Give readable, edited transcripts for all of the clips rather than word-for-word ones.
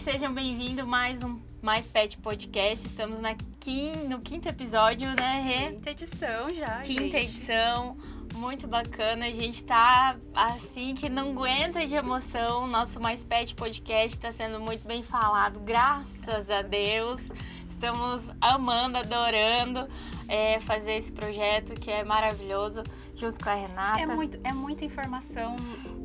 sejam bem-vindos Mais Pet Podcast. Estamos no quinto episódio, né, Rê? Quinta edição já, Quinta edição, muito bacana. A gente tá assim que não aguenta de emoção. Nosso Mais Pet Podcast tá sendo muito bem falado, graças a Deus. Estamos amando, adorando fazer esse projeto que é maravilhoso, junto com a Renata. É muita informação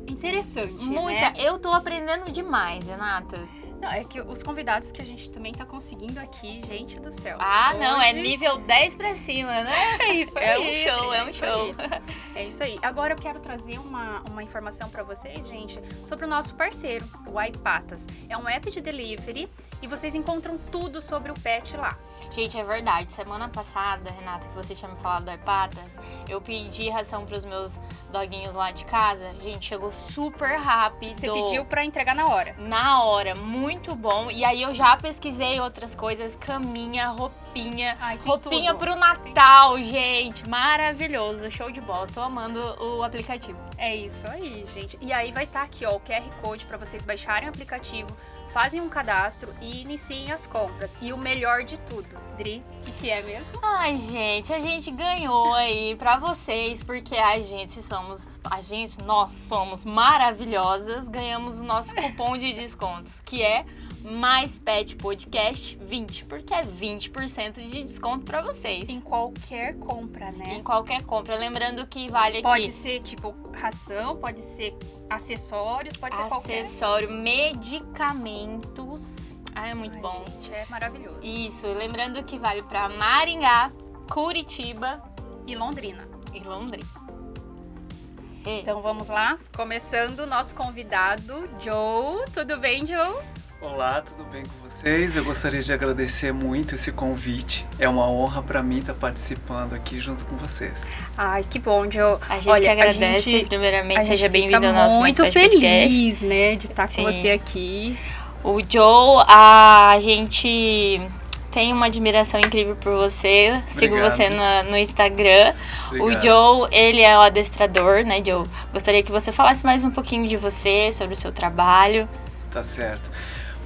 interessante, Muita. né? Eu tô aprendendo demais, Renata. Não, é que os convidados que a gente também tá conseguindo aqui, gente do céu. Ah, não, é nível 10 pra cima, né? É isso aí. É um show. É isso aí. Agora eu quero trazer uma informação pra vocês, gente, sobre o nosso parceiro, o iPatas. É um app de delivery e vocês encontram tudo sobre o pet lá. Gente, é verdade. Semana passada, Renata, que você tinha me falado do iPatas, eu pedi ração pros meus doguinhos lá de casa. Gente, chegou super rápido. Você pediu pra entregar na hora? Na hora, muito bom. E aí eu já pesquisei outras coisas, caminha, roupinha. Ai, tem roupinha tudo. pro Natal, gente. Maravilhoso, show de bola. Tô amando o aplicativo. É isso aí, gente. E aí vai estar aqui, ó, o QR Code pra vocês baixarem o aplicativo, fazem um cadastro e iniciem as compras. E o melhor de tudo, Dri, o que é mesmo? Ai, gente, a gente ganhou aí pra vocês, porque nós somos maravilhosas. Ganhamos o nosso cupom de descontos, que é Mais Pet Podcast 20, porque é 20% de desconto pra vocês. Em qualquer compra, né? Em qualquer compra. Lembrando que vale aqui... Pode ser, tipo, ração, pode ser acessórios, pode ser qualquer. acessório, medicamentos. Ah, é muito bom. Gente, é maravilhoso. Isso, lembrando que vale pra Maringá, Curitiba E Londrina. e Londrina. Então vamos lá, começando o nosso convidado, Joe. Tudo bem, Joe? Olá, tudo bem com vocês? Eu gostaria de agradecer muito esse convite. É uma honra para mim estar participando aqui junto com vocês. Ai, que bom, Joe. A gente que agradece, primeiramente, seja bem-vindo ao nosso muito Mais Pet feliz, né, de estar com Sim. você aqui. O Joe, a gente tem uma admiração incrível por você. Sigo Obrigado. você no Instagram. O Obrigado. Joe, ele é o adestrador, né, Joe? Gostaria que você falasse mais um pouquinho de você, sobre o seu trabalho. Tá certo.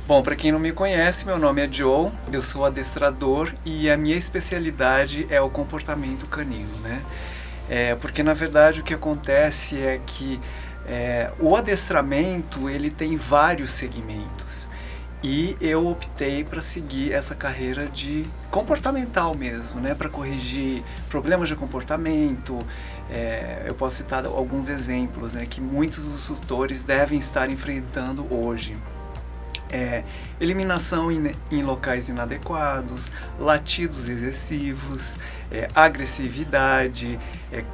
Bom, para quem não me conhece, meu nome é Joe, eu sou adestrador e a minha especialidade é o comportamento canino, né? Porque na verdade o que acontece é que o adestramento ele tem vários segmentos e eu optei para seguir essa carreira de comportamental mesmo, né? Para corrigir problemas de comportamento. Eu posso citar alguns exemplos, né, que muitos dos tutores devem estar enfrentando hoje. Eliminação em locais inadequados, latidos excessivos, agressividade,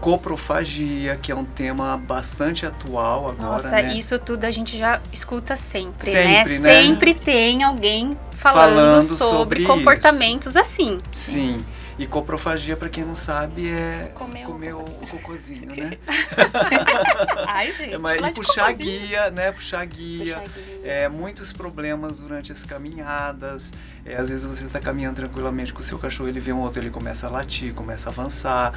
coprofagia, que é um tema bastante atual agora. Nossa, né? isso tudo a gente já escuta sempre, Sempre, né? né? Sempre tem alguém falando sobre comportamentos assim. Sim. E coprofagia, para quem não sabe, é Comer o cocôzinho, né? Ai, gente. E puxar guia, né? Puxar guia. Muitos problemas durante as caminhadas. Às vezes você está caminhando tranquilamente com o seu cachorro, ele vê um outro, ele começa a latir, começa a avançar,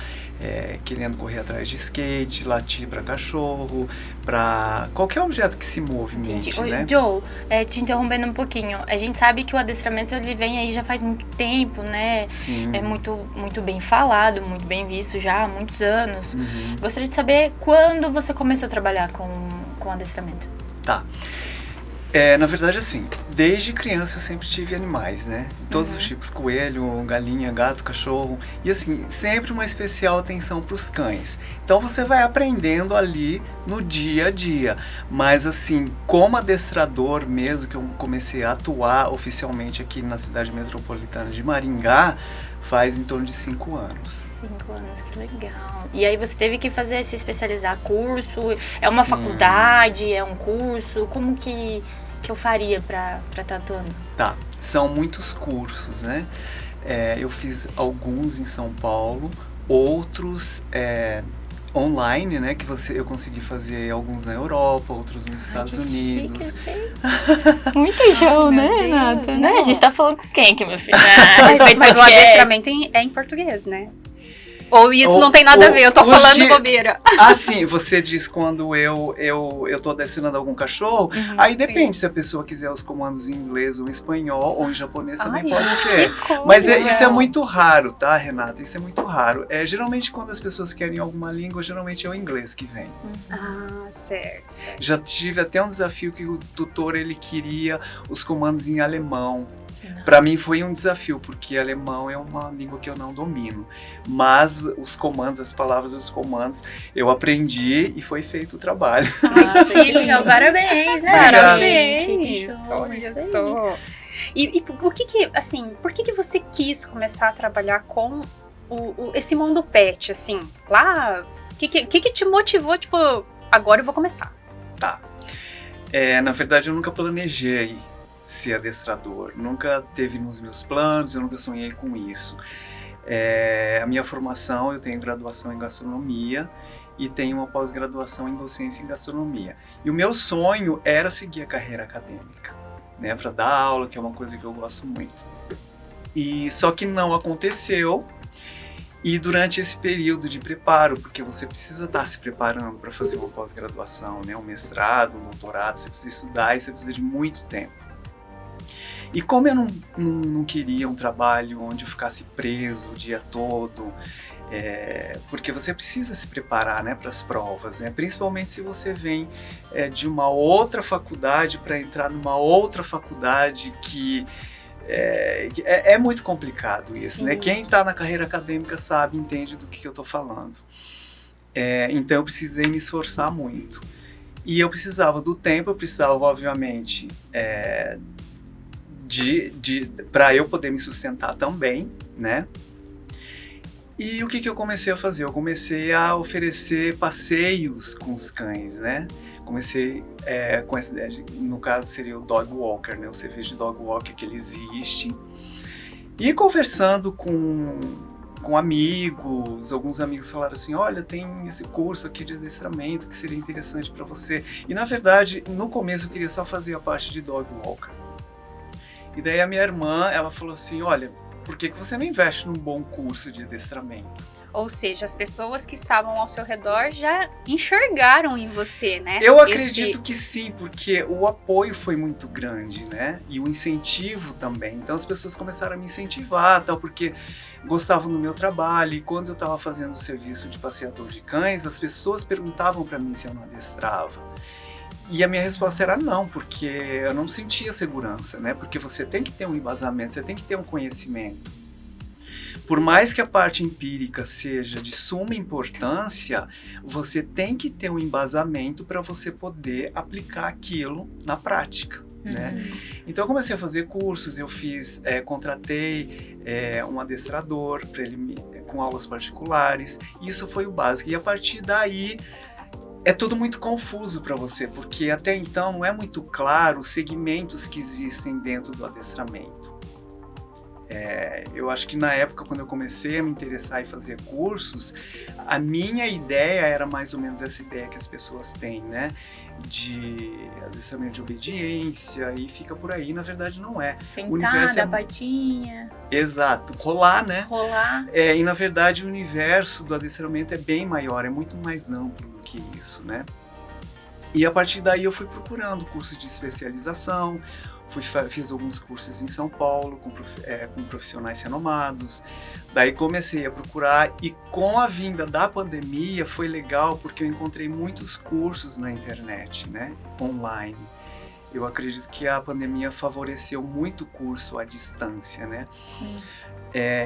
querendo correr atrás de skate, latir para cachorro, para qualquer objeto que se movimente, né? Joe, te interrompendo um pouquinho, a gente sabe que o adestramento ele vem aí já faz muito tempo, né? Sim. É muito bem falado, muito bem visto já há muitos anos. Uhum. Gostaria de saber quando você começou a trabalhar com adestramento. Tá. Na verdade, assim, desde criança eu sempre tive animais, né? Todos os tipos, coelho, galinha, gato, cachorro. E assim, sempre uma especial atenção para os cães. Então você vai aprendendo ali no dia a dia. Mas assim, como adestrador mesmo, que eu comecei a atuar oficialmente aqui na cidade metropolitana de Maringá, faz em torno de 5 anos. 5 anos, que legal. E aí você teve que se especializar, curso? É uma Sim. faculdade? É um curso? Como que eu faria para estar atuando? Tá, são muitos cursos, né? Eu fiz alguns em São Paulo, outros online, né? Que eu consegui fazer alguns na Europa, outros nos Estados Unidos. Chique, eu sei. Muito show, né, Deus, Renata? não. A gente tá falando com quem aqui, meu filho? Mas o adestramento é em português, né? Ou isso não tem nada a ver, eu tô falando bobeira. Sim, você diz quando eu tô adestrando algum cachorro, aí depende isso. se a pessoa quiser os comandos em inglês ou em espanhol, ou em japonês também Ai, pode gente, ser. que coisa. Mas isso é muito raro, tá, Renata? Isso é muito raro. Geralmente quando as pessoas querem alguma língua, geralmente é o inglês que vem. Certo. Já tive até um desafio que o tutor ele queria os comandos em alemão. Para mim foi um desafio, porque alemão é uma língua que eu não domino. Mas os comandos, as palavras dos comandos, eu aprendi e foi feito o trabalho. Que legal, parabéns, né? Parabéns. Olha só. E o que assim, por que você quis começar a trabalhar com esse mundo pet, assim? Lá, o que te motivou, tipo, agora eu vou começar? Tá. Na verdade, eu nunca planejei ser adestrador. Nunca teve nos meus planos, eu nunca sonhei com isso. A minha formação, eu tenho graduação em gastronomia e tenho uma pós-graduação em docência em gastronomia. E o meu sonho era seguir a carreira acadêmica, né, para dar aula, que é uma coisa que eu gosto muito. E só que não aconteceu. E durante esse período de preparo, porque você precisa estar se preparando para fazer uma pós-graduação, né, um mestrado, um doutorado, você precisa estudar e você precisa de muito tempo. E como eu não queria um trabalho onde eu ficasse preso o dia todo, porque você precisa se preparar, né, para as provas, né, principalmente se você vem de uma outra faculdade para entrar numa outra faculdade que é muito complicado isso, né? Quem está na carreira acadêmica sabe, entende do que eu estou falando. Então eu precisei me esforçar muito. E eu precisava do tempo, eu precisava, obviamente, para eu poder me sustentar também, né? E o que eu comecei a fazer? Eu comecei a oferecer passeios com os cães, né? Comecei com essa ideia, no caso seria o dog walker, né? O serviço de dog walker que ele existe. E conversando com amigos, alguns amigos falaram assim, olha, tem esse curso aqui de adestramento que seria interessante para você. E na verdade, no começo eu queria só fazer a parte de dog walker. E daí a minha irmã, ela falou assim, olha, por que você não investe num bom curso de adestramento? Ou seja, as pessoas que estavam ao seu redor já enxergaram em você, né? Eu acredito que sim, porque o apoio foi muito grande, né? E o incentivo também. Então as pessoas começaram a me incentivar, tal, porque gostavam do meu trabalho. E quando eu estava fazendo o serviço de passeador de cães, as pessoas perguntavam para mim se eu não adestrava. E a minha resposta era não, porque eu não sentia segurança, né? Porque você tem que ter um embasamento, você tem que ter um conhecimento. Por mais que a parte empírica seja de suma importância, você tem que ter um embasamento para você poder aplicar aquilo na prática, né? Então eu comecei a fazer cursos, eu contratei um adestrador para ele com aulas particulares. Isso foi o básico. E a partir daí é tudo muito confuso para você, porque até então não é muito claro os segmentos que existem dentro do adestramento. Eu acho que na época, quando eu comecei a me interessar em fazer cursos, a minha ideia era mais ou menos essa ideia que as pessoas têm, né? De adestramento de obediência e fica por aí, na verdade não é. Sentada, patinha. Exato, rolar, né? Rolar. E na verdade o universo do adestramento é bem maior, é muito mais amplo do que isso, né? E a partir daí eu fui procurando cursos de especialização, fiz alguns cursos em São Paulo com profissionais renomados. Daí comecei a procurar e com a vinda da pandemia foi legal porque eu encontrei muitos cursos na internet, né, online. Eu acredito que a pandemia favoreceu muito o curso à distância, né? Sim.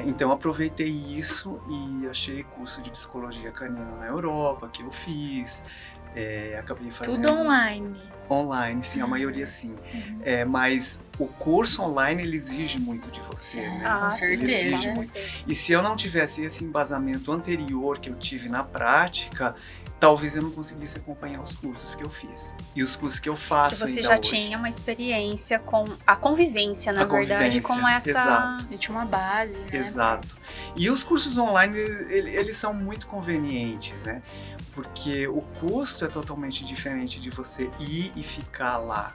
Então aproveitei isso e achei curso de psicologia canina na Europa que eu fiz. Acabei fazendo... Tudo online. Online, sim, a maioria sim. Mas o curso online, ele exige muito de você, né? Com certeza. E se eu não tivesse esse embasamento anterior que eu tive na prática, talvez eu não conseguisse acompanhar os cursos que eu fiz. E os cursos que eu faço você ainda já hoje. Tinha uma experiência com a convivência, na verdade, com essa... Exato. Eu tinha uma base, né? Exato. E os cursos online, eles são muito convenientes, né? Porque o custo é totalmente diferente de você ir e ficar lá.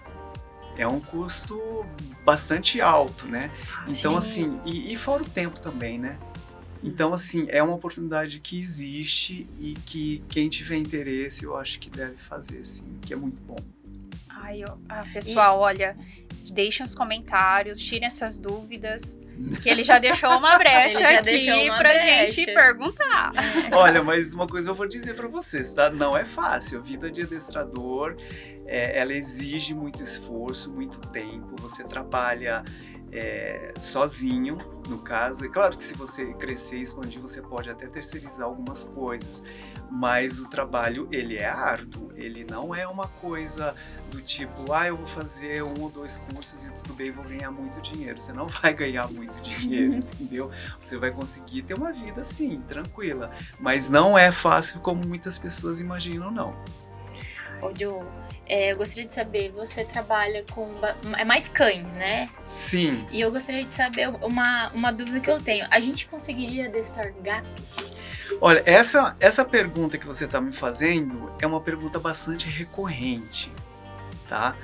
É um custo bastante alto, né? Então, Sim. assim, e fora o tempo também, né? Então, assim, é uma oportunidade que existe e que quem tiver interesse, eu acho que deve fazer, sim, que é muito bom. Pessoal, olha, deixem os comentários, tirem essas dúvidas, que ele já deixou uma brecha aqui pra gente perguntar. Olha, mas uma coisa eu vou dizer pra vocês, tá? Não é fácil. A vida de adestrador, ela exige muito esforço, muito tempo. Você trabalha sozinho, no caso. É claro que se você crescer e expandir, você pode até terceirizar algumas coisas. Mas o trabalho, ele é árduo. Ele não é uma coisa do tipo, eu vou fazer 1 ou 2 cursos e tudo bem, vou ganhar muito dinheiro. Você não vai ganhar muito dinheiro, entendeu? Você vai conseguir ter uma vida, assim, tranquila. Mas não é fácil como muitas pessoas imaginam, não. Ô, Joe, eu gostaria de saber, você trabalha com mais cães, né? Sim. E eu gostaria de saber uma dúvida que eu tenho. A gente conseguiria adestrar gatos? Olha, essa pergunta que você está me fazendo é uma pergunta bastante recorrente, tá?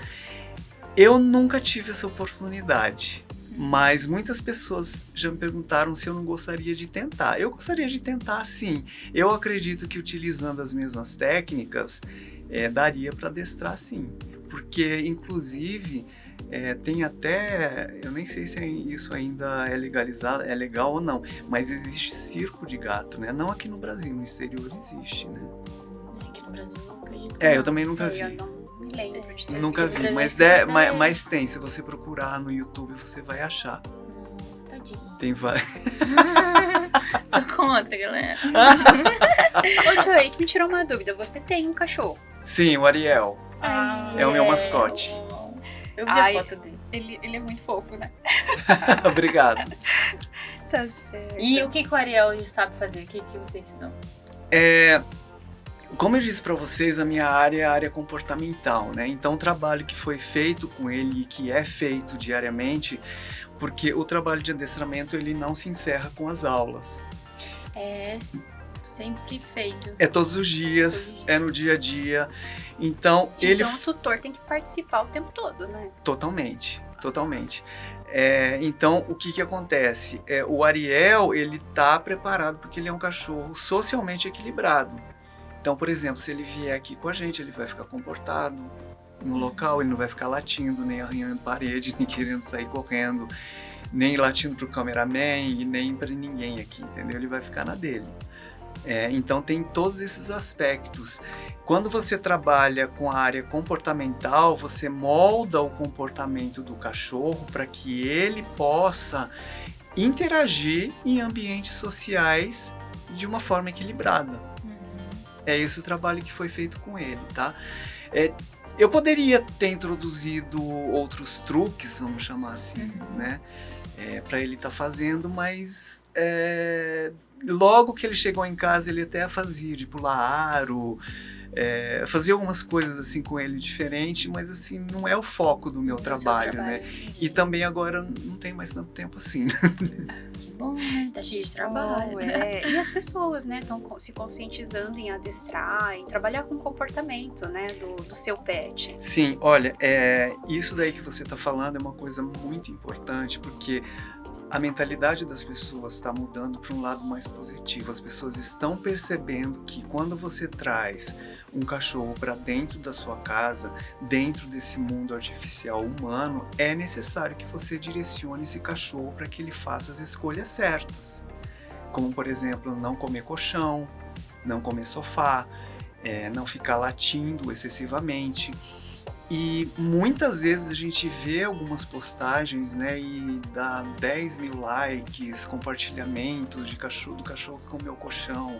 Eu nunca tive essa oportunidade, mas muitas pessoas já me perguntaram se eu não gostaria de tentar. Eu gostaria de tentar, sim. Eu acredito que utilizando as mesmas técnicas, daria para adestrar, sim. Porque, inclusive, tem até, eu nem sei se isso ainda é legalizado, é legal ou não, mas existe circo de gato, né? Não aqui no Brasil, no exterior existe, né? Aqui no Brasil eu acredito. Eu também nunca vi. Eu não me lembro de ter Nunca visto. vi, mas tem. Se você procurar no YouTube, você vai achar. Nossa, tadinho. Tem vários. Sou contra, galera. Ô, Joey, me tirou uma dúvida. Você tem um cachorro? Sim, o Ariel. É o meu mascote. Eu vi a foto dele. Ele é muito fofo, né? Obrigado. Tá certo. E o que o Ariel sabe fazer? O que você ensinou? Como eu disse para vocês, a minha área é a área comportamental, né? Então o trabalho que foi feito com ele e que é feito diariamente, porque o trabalho de adestramento ele não se encerra com as aulas. É sempre feito. É todos os dias, é no dia a dia. Então o tutor tem que participar o tempo todo, né? Totalmente. Então, o que acontece? O Ariel, ele tá preparado porque ele é um cachorro socialmente equilibrado. Então, por exemplo, se ele vier aqui com a gente, ele vai ficar comportado no local, ele não vai ficar latindo, nem arranhando parede, nem querendo sair correndo, nem latindo pro cameraman e nem para ninguém aqui, entendeu? Ele vai ficar na dele. Então tem todos esses aspectos. Quando você trabalha com a área comportamental, você molda o comportamento do cachorro para que ele possa interagir em ambientes sociais de uma forma equilibrada. É esse o trabalho que foi feito com ele, tá? Eu poderia ter introduzido outros truques, vamos chamar assim, né? Para ele estar fazendo, mas logo que ele chegou em casa, ele até fazia de pular aro, fazia algumas coisas assim com ele diferente, mas assim, não é o foco do meu trabalho, né? E também agora não tem mais tanto tempo assim. Que bom, né? Tá cheio de trabalho. E as pessoas, né, estão se conscientizando em adestrar, em trabalhar com o comportamento, né, do seu pet. Sim, olha, isso daí que você tá falando é uma coisa muito importante, porque a mentalidade das pessoas está mudando para um lado mais positivo. As pessoas estão percebendo que quando você traz um cachorro para dentro da sua casa, dentro desse mundo artificial humano, é necessário que você direcione esse cachorro para que ele faça as escolhas certas. Como, por exemplo, não comer colchão, não comer sofá, não ficar latindo excessivamente. E muitas vezes a gente vê algumas postagens, né, e dá 10 mil likes, compartilhamentos do cachorro que comeu colchão.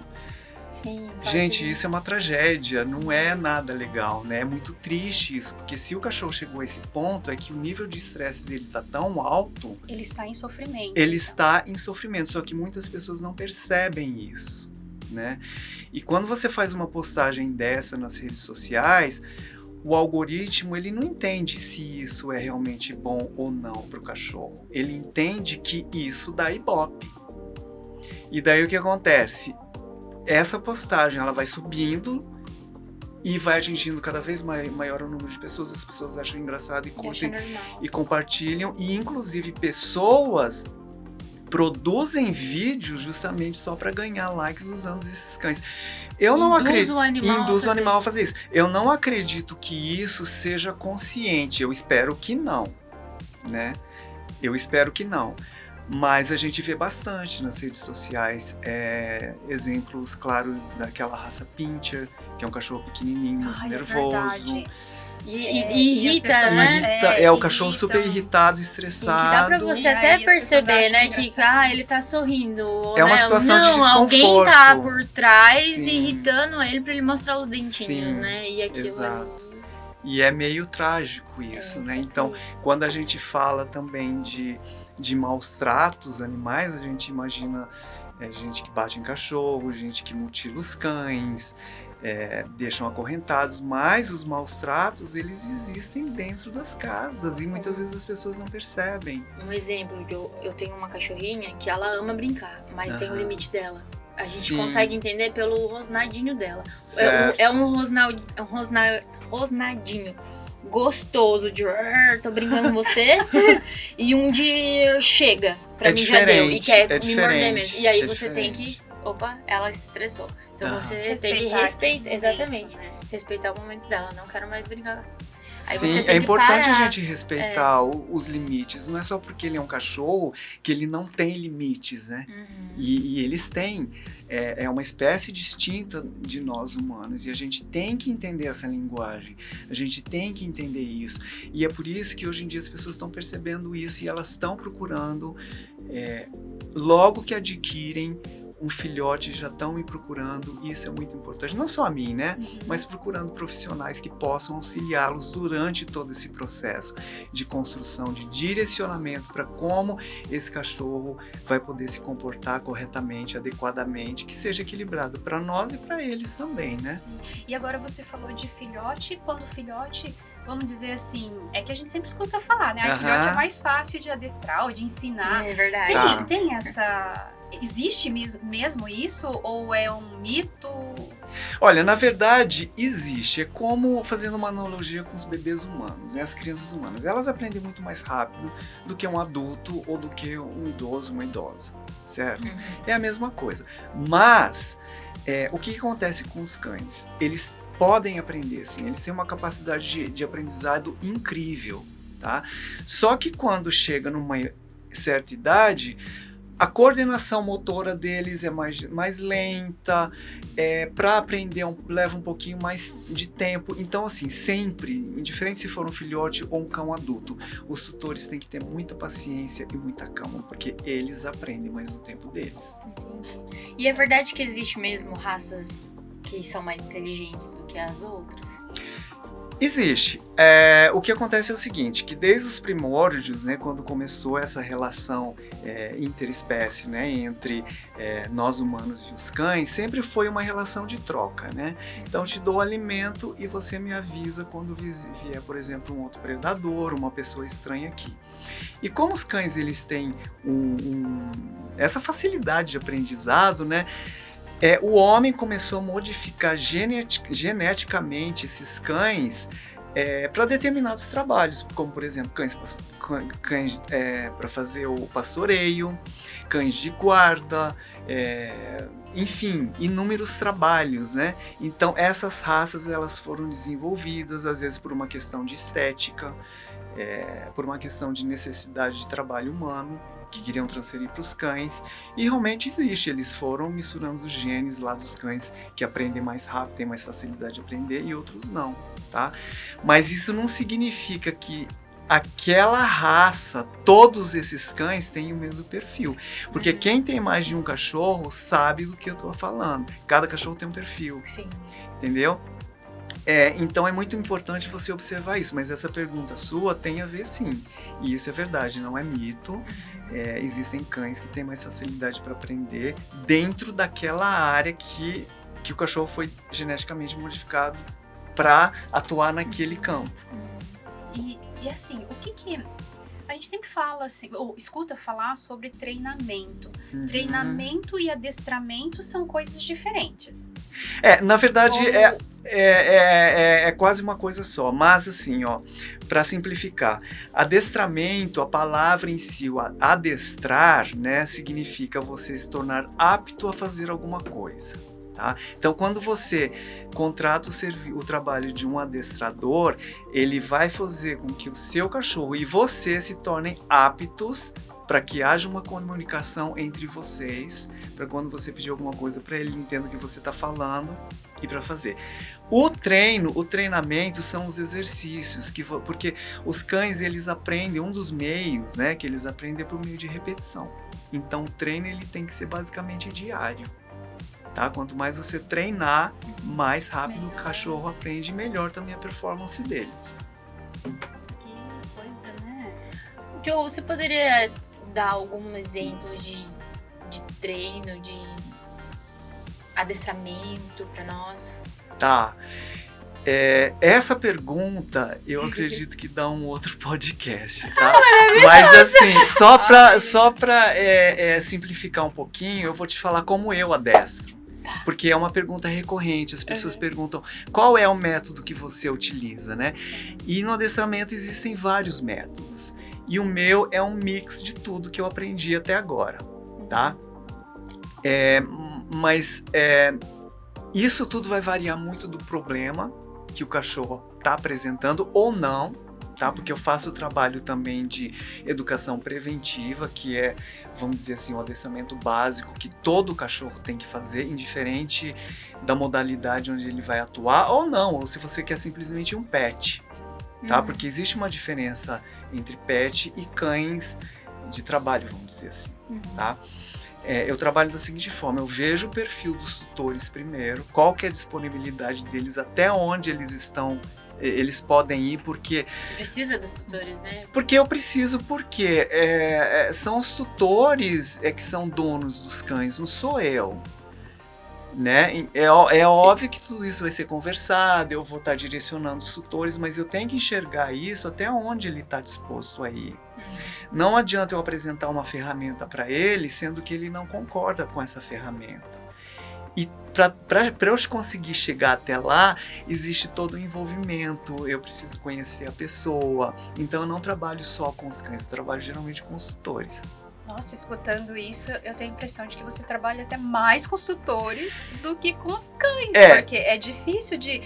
Sim, gente, isso é uma tragédia, não é nada legal, né? É muito triste isso, porque se o cachorro chegou a esse ponto, é que o nível de estresse dele tá tão alto... Ele está em sofrimento. Ele está em sofrimento, só que muitas pessoas não percebem isso, né? E quando você faz uma postagem dessa nas redes sociais... O algoritmo, ele não entende se isso é realmente bom ou não para o cachorro. Ele entende que isso dá ibope. E daí o que acontece? Essa postagem, ela vai subindo e vai atingindo cada vez maior o número de pessoas. As pessoas acham engraçado e curtem e compartilham. E inclusive pessoas produzem vídeos justamente só para ganhar likes usando esses cães. Eu não acredito. Induz o animal a fazer isso. Eu não acredito que isso seja consciente. Eu espero que não, né? Eu espero que não. Mas a gente vê bastante nas redes sociais exemplos claros daquela raça Pinscher, que é um cachorro pequenininho, nervoso. E irrita, né? O cachorro super irritado, estressado. Sim, que dá pra você até perceber, né? Que ele tá sorrindo. É uma situação de desconforto. Alguém tá por trás irritando ele pra ele mostrar os dentinhos, né? E aquilo. Exato. E é meio trágico isso, né? Então, quando a gente fala também de maus tratos animais, a gente imagina gente que bate em cachorro, gente que mutila os cães, deixam acorrentados, mas os maus tratos, eles existem dentro das casas e muitas vezes as pessoas não percebem. Um exemplo, eu tenho uma cachorrinha que ela ama brincar, mas tem o limite dela. A gente consegue entender pelo rosnadinho dela. É um rosnadinho gostoso de tô brincando com você e um de chega, pra mim já deu e quer me morder mesmo. E aí você tem que... Opa, ela se estressou. Então você tem que respeitar, exatamente, né? Respeitar o momento dela, não quero mais brincar. Aí sim, é importante a gente respeitar os limites. Não é só porque ele é um cachorro que ele não tem limites, né? E eles têm. É uma espécie distinta de nós humanos. E a gente tem que entender essa linguagem. A gente tem que entender isso. E é por isso que hoje em dia as pessoas estão percebendo isso e elas estão procurando, logo que adquirem um filhote, já estão me procurando, e isso é muito importante, não só a mim, né, mas procurando profissionais que possam auxiliá-los durante todo esse processo de construção, de direcionamento para como esse cachorro vai poder se comportar corretamente, adequadamente, que seja equilibrado para nós e para eles também, né. Sim. E agora você falou de filhote, quando filhote, vamos dizer assim, é que a gente sempre escuta falar, né, filhote é mais fácil de adestrar ou de ensinar. É verdade. Tem essa... Existe mesmo isso ou é um mito? Olha, na verdade existe. É como fazendo uma analogia com os bebês humanos, né? As crianças humanas. Elas aprendem muito mais rápido do que um adulto ou do que um idoso, uma idosa, certo? É a mesma coisa. Mas o que acontece com os cães? Eles podem aprender, sim. Eles têm uma capacidade de aprendizado incrível, tá? Só que quando chega numa certa idade, a coordenação motora deles é mais lenta, para aprender leva um pouquinho mais de tempo. Então, assim, sempre, indiferente se for um filhote ou um cão adulto, os tutores têm que ter muita paciência e muita calma, porque eles aprendem mais o tempo deles. Entendi. E é verdade que existe mesmo raças que são mais inteligentes do que as outras? Existe. O que acontece é o seguinte, que desde os primórdios, né, quando começou essa relação interespécie, né, entre nós humanos e os cães, sempre foi uma relação de troca, né? Então, eu te dou alimento e você me avisa quando vier, por exemplo, um outro predador, uma pessoa estranha aqui. E como os cães eles têm essa facilidade de aprendizado, né? O homem começou a modificar geneticamente esses cães para determinados trabalhos, como, por exemplo, cães para fazer o pastoreio, cães de guarda, enfim, inúmeros trabalhos, né? Então, essas raças elas foram desenvolvidas, às vezes por uma questão de estética, por uma questão de necessidade de trabalho humano, que queriam transferir para os cães, e realmente existe, eles foram misturando os genes lá dos cães que aprendem mais rápido, têm mais facilidade de aprender, e outros não, tá? Mas isso não significa que aquela raça, todos esses cães têm o mesmo perfil, porque quem tem mais de um cachorro sabe do que eu estou falando, cada cachorro tem um perfil. Sim. Entendeu? Então é muito importante você observar isso, mas essa pergunta sua tem a ver sim, e isso é verdade, não é mito. Existem cães que têm mais facilidade para aprender dentro daquela área que o cachorro foi geneticamente modificado para atuar naquele campo. E assim, o que a gente sempre fala assim, ou escuta falar sobre treinamento. Treinamento e adestramento são coisas diferentes. Na verdade, é quase uma coisa só, mas assim, ó, para simplificar, adestramento, a palavra em si, o adestrar, né, significa você se tornar apto a fazer alguma coisa, tá? Então, quando você contrata o trabalho de um adestrador, ele vai fazer com que o seu cachorro e você se tornem aptos para que haja uma comunicação entre vocês, para quando você pedir alguma coisa para ele entenda o que você está falando e para fazer. O treinamento são os exercícios, porque os cães eles aprendem, um dos meios, né, que eles aprendem é por meio de repetição. Então o treino ele tem que ser basicamente diário. Tá? Quanto mais você treinar, mais rápido o cachorro aprende e melhor também a performance dele. Isso que coisa, né? Joe, você poderia dar algum exemplo de treino, de adestramento para nós? Tá. Essa pergunta eu acredito que dá um outro podcast, tá? Mas assim, só pra simplificar um pouquinho, eu vou te falar como eu adestro. Porque é uma pergunta recorrente, as pessoas perguntam qual é o método que você utiliza, né? E no adestramento existem vários métodos. E o meu é um mix de tudo que eu aprendi até agora, tá? Mas isso tudo vai variar muito do problema que o cachorro está apresentando ou não, tá? Porque eu faço o trabalho também de educação preventiva, que é, vamos dizer assim, o adestramento básico que todo cachorro tem que fazer, indiferente da modalidade onde ele vai atuar ou não, ou se você quer simplesmente um pet, tá? Porque existe uma diferença entre pet e cães de trabalho, vamos dizer assim, tá? Eu trabalho da seguinte forma, eu vejo o perfil dos tutores primeiro, qual que é a disponibilidade deles, até onde eles podem ir, porque... Precisa dos tutores, né? Porque eu preciso, porque são os tutores que são donos dos cães, não sou eu. Né? É óbvio que tudo isso vai ser conversado, eu vou estar direcionando os tutores, mas eu tenho que enxergar isso até onde ele está disposto a ir. Não adianta eu apresentar uma ferramenta para ele, sendo que ele não concorda com essa ferramenta. E para eu conseguir chegar até lá, existe todo o envolvimento, eu preciso conhecer a pessoa. Então eu não trabalho só com os cães, eu trabalho geralmente com os tutores. Nossa, escutando isso, eu tenho a impressão de que você trabalha até mais com os tutores do que com os cães. Porque é difícil de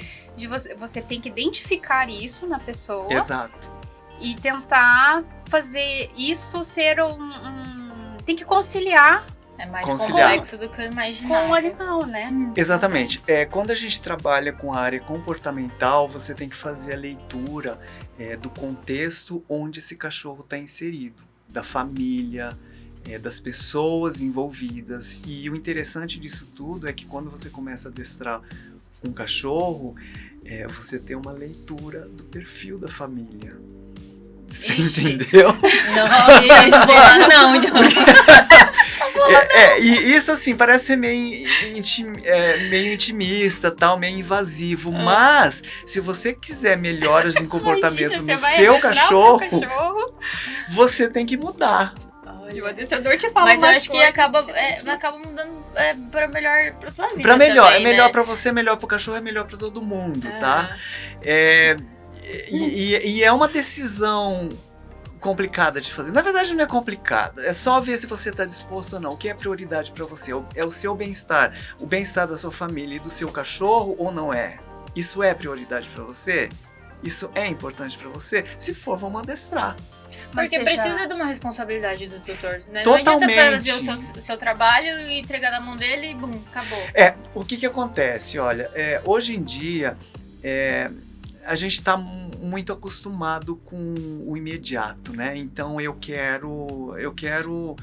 você tem que identificar isso na pessoa. Exato. E tentar fazer isso ser tem que conciliar. É mais complexo do que eu imaginava. Com o animal, né? Exatamente. Quando a gente trabalha com a área comportamental, você tem que fazer a leitura do contexto onde esse cachorro está inserido, da família, das pessoas envolvidas. E o interessante disso tudo é que quando você começa a adestrar um cachorro, você tem uma leitura do perfil da família. Você entendeu? Não. E isso assim parece ser meio intimista, tal, meio invasivo, mas se você quiser melhoras em comportamento no seu cachorro, você tem que mudar. E o adestrador te fala, mas eu acho que acaba mudando para melhor para tua vida. Para melhor, também, é melhor né? para você, é melhor para o cachorro, é melhor para todo mundo, tá? E é uma decisão complicada de fazer. Na verdade não é complicada, é só ver se você está disposto ou não. O que é prioridade para você? É o seu bem-estar, o bem-estar da sua família e do seu cachorro ou não é? Isso é prioridade para você? Isso é importante para você? Se for, vamos adestrar. Porque precisa de uma responsabilidade do tutor, né? Totalmente. Não adianta fazer o seu trabalho e entregar na mão dele e bum, acabou. O que acontece? Olha, hoje em dia a gente está muito acostumado com o imediato, né? Então eu quero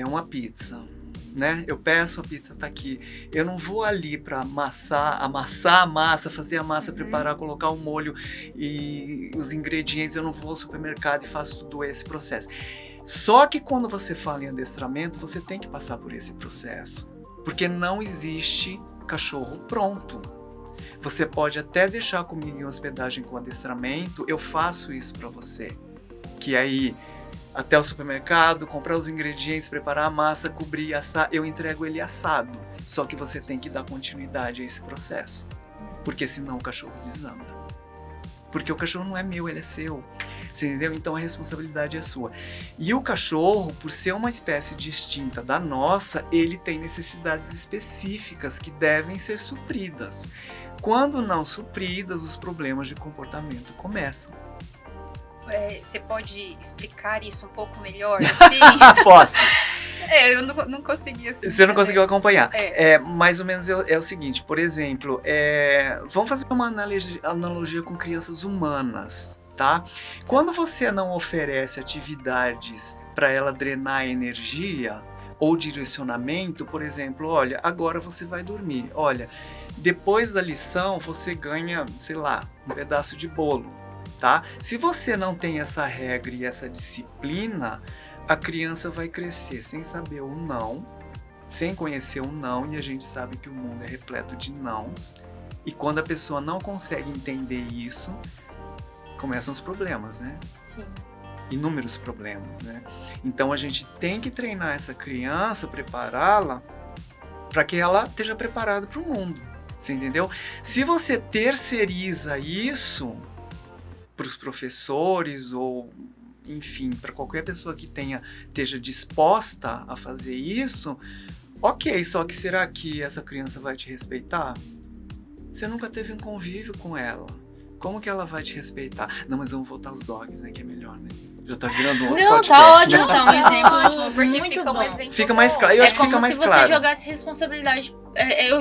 uma pizza, né? Eu peço, a pizza tá aqui. Eu não vou ali para amassar a massa, fazer a massa, preparar, colocar o molho e os ingredientes. Eu não vou ao supermercado e faço todo esse processo. Só que quando você fala em adestramento, você tem que passar por esse processo, porque não existe cachorro pronto. Você pode até deixar comigo em hospedagem com adestramento, eu faço isso para você. Que aí, até o supermercado, comprar os ingredientes, preparar a massa, cobrir, assar, eu entrego ele assado. Só que você tem que dar continuidade a esse processo. porque senão o cachorro desanda. Porque o cachorro não é meu, ele é seu. Você entendeu? Então a responsabilidade é sua. E o cachorro, por ser uma espécie distinta da nossa, ele tem necessidades específicas que devem ser supridas. Quando não supridas, os problemas de comportamento começam. Você pode explicar isso um pouco melhor? Assim? Posso. Eu não consegui assim. Você não conseguiu acompanhar. É. Mais ou menos é o seguinte, por exemplo, vamos fazer uma analogia com crianças humanas, tá? Quando você não oferece atividades para ela drenar energia ou direcionamento, por exemplo, olha, agora você vai dormir. Olha, depois da lição você ganha, sei lá, um pedaço de bolo, tá? Se você não tem essa regra e essa disciplina, a criança vai crescer sem saber o não, sem conhecer o não, e a gente sabe que o mundo é repleto de nãos. E quando a pessoa não consegue entender isso, começam os problemas, né? Sim. Inúmeros problemas, né? Então a gente tem que treinar essa criança, prepará-la para que ela esteja preparada para o mundo. Você entendeu? Se você terceiriza isso para os professores ou, enfim, para qualquer pessoa que esteja disposta a fazer isso, ok, só que será que essa criança vai te respeitar? Você nunca teve um convívio com ela. Como que ela vai te respeitar? Não, mas vamos voltar aos dogs, né? Que é melhor, né? Já tá virando um outro podcast, tá ótimo, né? tá um exemplo Ótimo, porque muito fica um bom. exemplo Fica mais claro. Eu acho que fica mais como se claro. você jogasse responsabilidade.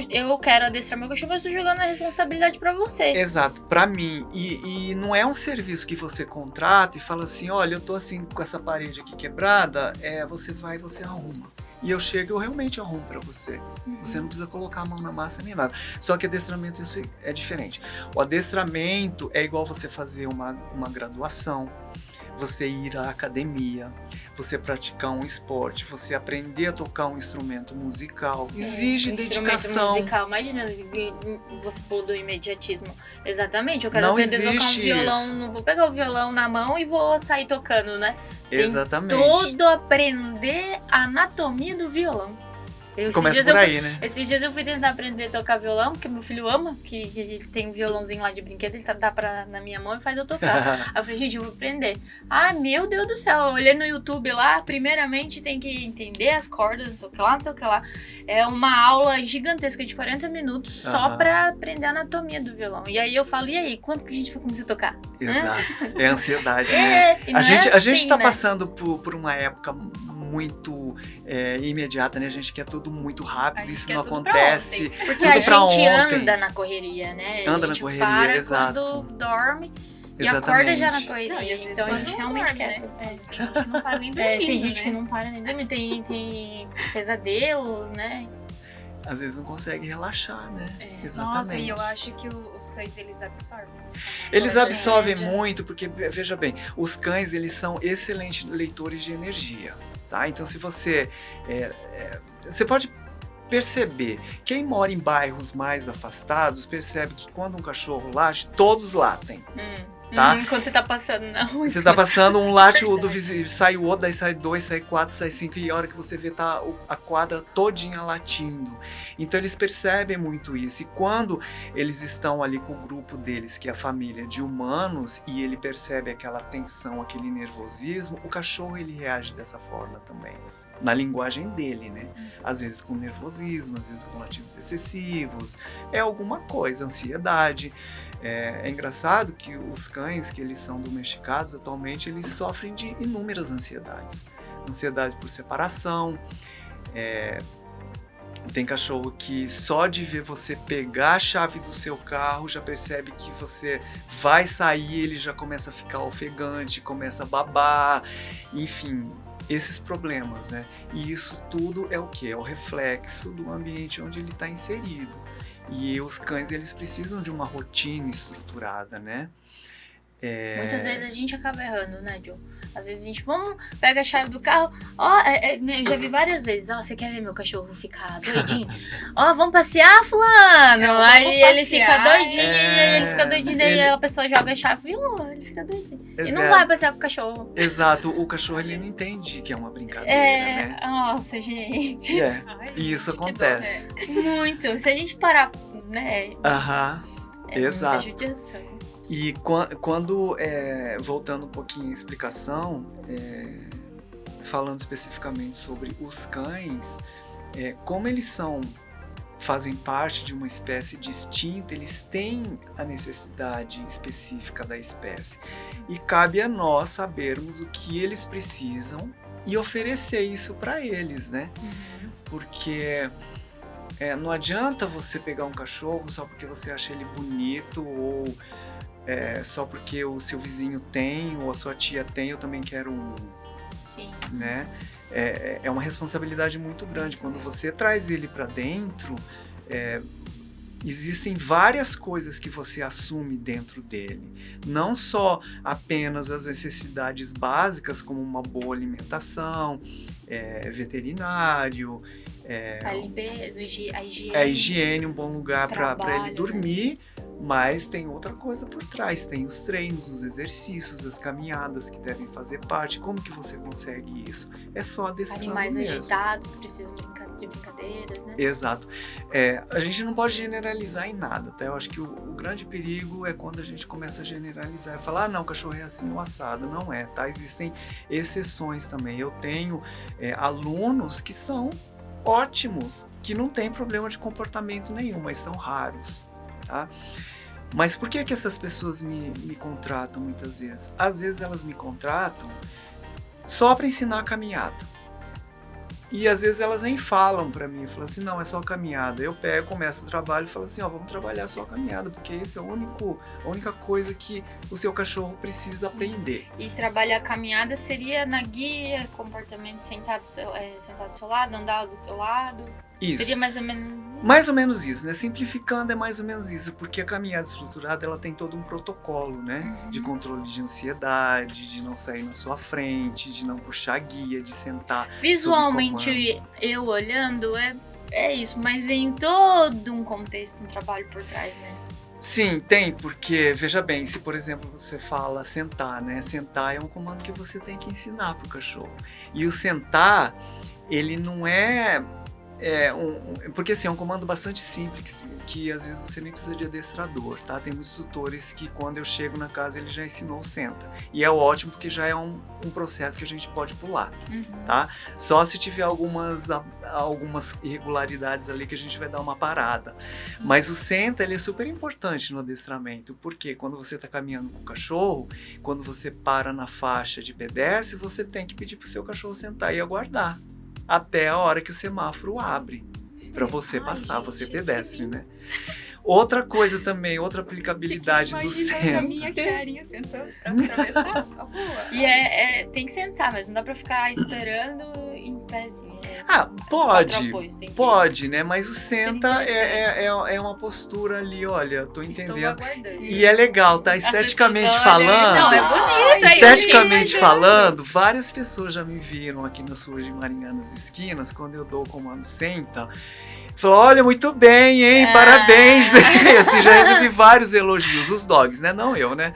Eu quero adestrar meu cachorro, mas eu estou jogando a responsabilidade pra você. Exato, pra mim. E não é um serviço que você contrata e fala assim, olha, eu tô assim com essa parede aqui quebrada, você vai e você arruma. E eu chego e eu realmente arrumo pra você. Você não precisa colocar a mão na massa nem nada. Só que adestramento isso é diferente. O adestramento é igual você fazer uma graduação, você ir à academia, você praticar um esporte, você aprender a tocar um instrumento musical. Exige dedicação. Instrumento musical, imagina, você falou do imediatismo. Exatamente, eu quero Não aprender a tocar um existe violão, isso. não vou pegar o violão na mão e vou sair tocando, né? Exatamente. Tem todo aprender a anatomia do violão. Começa por aí, né? Esses dias eu fui tentar aprender a tocar violão, porque meu filho ama, que ele tem um violãozinho lá de brinquedo, ele dá na minha mão e faz eu tocar. Aí eu falei, gente, eu vou aprender. Ah, meu Deus do céu, eu olhei no YouTube lá, primeiramente tem que entender as cordas, não sei o que lá, não sei o que lá. É uma aula gigantesca de 40 minutos só pra aprender a anatomia do violão. E aí eu falo, e aí, quando que a gente vai começar a tocar? Exato. É ansiedade, né? E não A gente assim, tá né? passando por uma época muito imediata, né? A gente quer tudo muito rápido, isso não acontece. Porque tudo a pra gente ontem. anda na correria, né? Anda a na gente correria, para exato. quando dorme e Exatamente. acorda já na Não, correria. e às vezes Então a quando gente não realmente dorme, quer. né? Tem gente que não para nem dormindo, Tem gente né? que não para nem dormir, tem pesadelos, né? Às vezes não consegue relaxar, né? Exatamente. Nossa, e eu acho que os cães, eles absorvem isso. Eles Pois é, absorvem já. muito, porque, veja bem, os cães, eles são excelentes leitores de energia, tá? Então, se você... você pode perceber, quem mora em bairros mais afastados, percebe que quando um cachorro late, todos latem. Tá? Quando você tá passando na rua. Você tá passando um late do vizinho, sai o outro, daí sai 2, sai 4, sai 5, e a hora que você vê tá a quadra todinha latindo. Então eles percebem muito isso. E quando eles estão ali com o grupo deles, que é a família de humanos, e ele percebe aquela tensão, aquele nervosismo, o cachorro ele reage dessa forma também. Na linguagem dele, né? Às vezes com nervosismo, às vezes com latidos excessivos, é alguma coisa, ansiedade. É engraçado que os cães que eles são domesticados atualmente, eles sofrem de inúmeras ansiedades. Ansiedade por separação, tem cachorro que só de ver você pegar a chave do seu carro já percebe que você vai sair, ele já começa a ficar ofegante, começa a babar, enfim, esses problemas, né? E isso tudo é o quê? É o reflexo do ambiente onde ele está inserido. E os cães, eles precisam de uma rotina estruturada, né? Muitas vezes a gente acaba errando, né, Joe? Às vezes a gente, pega a chave do carro, eu já vi várias vezes, você quer ver meu cachorro ficar doidinho? Vamos passear, fulano? Aí ele fica doidinho, ele fica doidinho, daí a pessoa joga a chave, ele fica doidinho. E não vai passear com o cachorro. Exato, o cachorro ele não entende que é uma brincadeira, né? Nossa, gente. E isso acontece. Muito. Se a gente parar, né? Aham. Exato. Muita judiação. E quando, voltando um pouquinho à explicação, falando especificamente sobre os cães, como eles fazem parte de uma espécie distinta, eles têm a necessidade específica da espécie. E cabe a nós sabermos o que eles precisam e oferecer isso para eles, né? Porque não adianta você pegar um cachorro só porque você acha ele bonito ou só porque o seu vizinho tem ou a sua tia tem, eu também quero um. Sim. Né? É uma responsabilidade muito grande. Quando você traz ele para dentro, existem várias coisas que você assume dentro dele. Não só apenas as necessidades básicas, como uma boa alimentação, veterinário, A limpeza, a higiene. a higiene, um bom lugar para Trabalho, ele dormir. Mas tem outra coisa por trás, tem os treinos, os exercícios, as caminhadas que devem fazer parte. Como que você consegue isso? É só adestrando Animais mesmo. agitados, precisam de brincadeiras, né? Exato. A gente não pode generalizar em nada, tá? Eu acho que o grande perigo é quando a gente começa a generalizar e falar, não, o cachorro é assim, o assado. Não é, tá? Existem exceções também. Eu tenho alunos que são ótimos, que não tem problema de comportamento nenhum, mas são raros. Tá? Mas por que essas pessoas me contratam muitas vezes? Às vezes elas me contratam só para ensinar a caminhada. E às vezes elas nem falam para mim, falam assim, não, é só caminhada. Eu começo o trabalho e falo assim, vamos trabalhar só a caminhada, porque isso é a única coisa que o seu cachorro precisa aprender. E trabalhar a caminhada seria na guia, comportamento sentado do seu lado, andar do teu lado. Isso. Seria mais ou menos isso? Mais ou menos isso, né? Simplificando é mais ou menos isso, porque a caminhada estruturada ela tem todo um protocolo, né? De controle de ansiedade, de não sair na sua frente, de não puxar a guia, de sentar. Visualmente, eu olhando, é isso, mas vem todo um contexto, um trabalho por trás, né? Sim, tem, porque, veja bem, se por exemplo você fala sentar, né? Sentar é um comando que você tem que ensinar pro cachorro. E o sentar, ele não é... porque assim, é um comando bastante simples, que às vezes você nem precisa de adestrador, tá? Tem muitos tutores que quando eu chego na casa ele já ensinou o senta. E é ótimo porque já é um processo que a gente pode pular, tá? Só se tiver algumas irregularidades ali que a gente vai dar uma parada. Mas o senta, ele é super importante no adestramento, porque quando você tá caminhando com o cachorro, quando você para na faixa de pedestre, você tem que pedir pro seu cachorro sentar e aguardar. Até a hora que o semáforo abre para você passar, você pedestre, né? Outra coisa também, outra aplicabilidade do senta. A minha carinha sentando pra atravessar a rua. E tem que sentar, mas não dá pra ficar esperando em pezinho. Pode, né? Mas o senta é uma postura ali, olha, tô entendendo. E é legal, tá? Esteticamente falando. Não, é bonito. Esteticamente falando, várias pessoas já me viram aqui nas ruas de Maringá, nas esquinas, quando eu dou o comando senta. Falou, olha, muito bem, hein? Parabéns! Assim, já recebi vários elogios, os dogs, né? Não eu, né?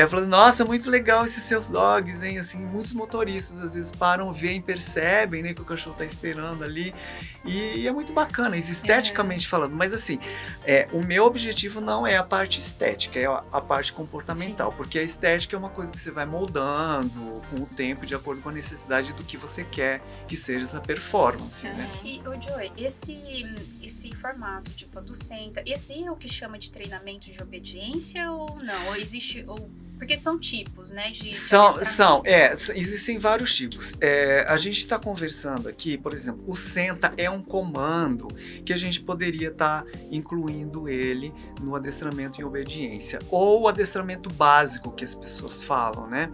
Falando, nossa, muito legal esses seus dogs, hein? Assim, muitos motoristas às vezes param, veem, percebem, né? Que o cachorro tá esperando ali. E é muito bacana, isso esteticamente falando. Mas assim, o meu objetivo não é a parte estética, é a parte comportamental. Sim. Porque a estética é uma coisa que você vai moldando com o tempo, de acordo com a necessidade do que você quer que seja essa performance, né? E, Joey, esse formato, tipo, do senta, esse aí é o que chama de treinamento de obediência ou não? Ou existe... Porque são tipos, né? Existem vários tipos. A gente está conversando aqui, por exemplo, o senta é um comando que a gente poderia estar incluindo ele no adestramento em obediência. Ou o adestramento básico que as pessoas falam, né?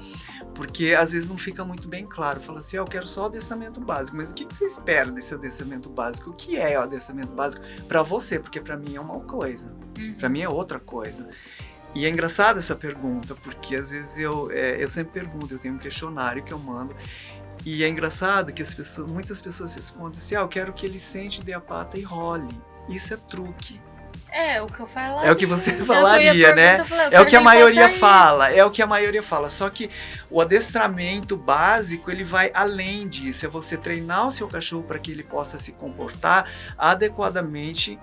Porque às vezes não fica muito bem claro. Fala assim, eu quero só o adestramento básico. Mas o que você espera desse adestramento básico? O que é o adestramento básico para você? Porque para mim é uma coisa. Para mim é outra coisa. E é engraçada essa pergunta, porque às vezes eu sempre pergunto, eu tenho um questionário que eu mando, e é engraçado que muitas pessoas respondem assim, eu quero que ele sente, dê a pata e role. Isso é truque. É o que eu falaria. É o que você falaria, né? É o que a maioria fala. É o que a maioria fala. Só que o adestramento básico, ele vai além disso. É você treinar o seu cachorro para que ele possa se comportar adequadamente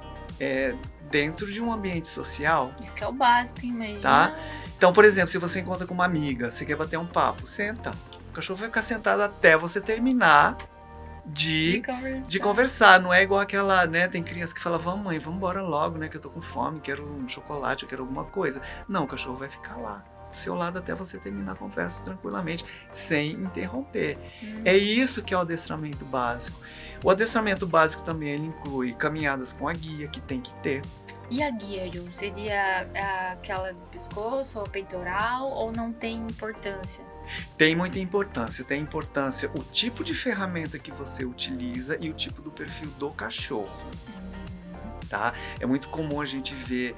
dentro de um ambiente social. Isso que é o básico, imagina. Tá? Então, por exemplo, se você encontra com uma amiga, você quer bater um papo, senta. O cachorro vai ficar sentado até você terminar de conversar. Não é igual aquela, né? Tem criança que fala, vamos mãe, vamos embora logo, né? Que eu tô com fome, quero um chocolate, eu quero alguma coisa. Não, o cachorro vai ficar lá do seu lado até você terminar a conversa tranquilamente, sem interromper. É isso que é o adestramento básico. O adestramento básico também ele inclui caminhadas com a guia, que tem que ter. E a guia, Ju? Seria aquela do pescoço ou peitoral ou não tem importância? Tem muita importância. Tem importância o tipo de ferramenta que você utiliza e o tipo do perfil do cachorro. Tá? É muito comum a gente ver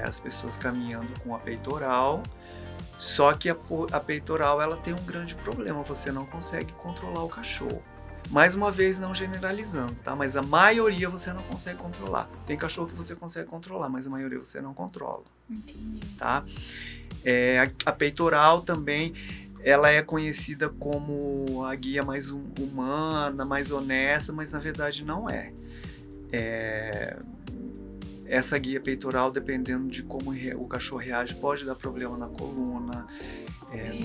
as pessoas caminhando com a peitoral, só que a peitoral ela tem um grande problema, você não consegue controlar o cachorro. Mais uma vez, não generalizando, tá? Mas a maioria você não consegue controlar. Tem cachorro que você consegue controlar, mas a maioria você não controla. Entendi. Tá? A peitoral também, ela é conhecida como a guia mais humana, mais honesta, mas na verdade não é. Essa guia peitoral, dependendo de como o cachorro reage, pode dar problema na coluna,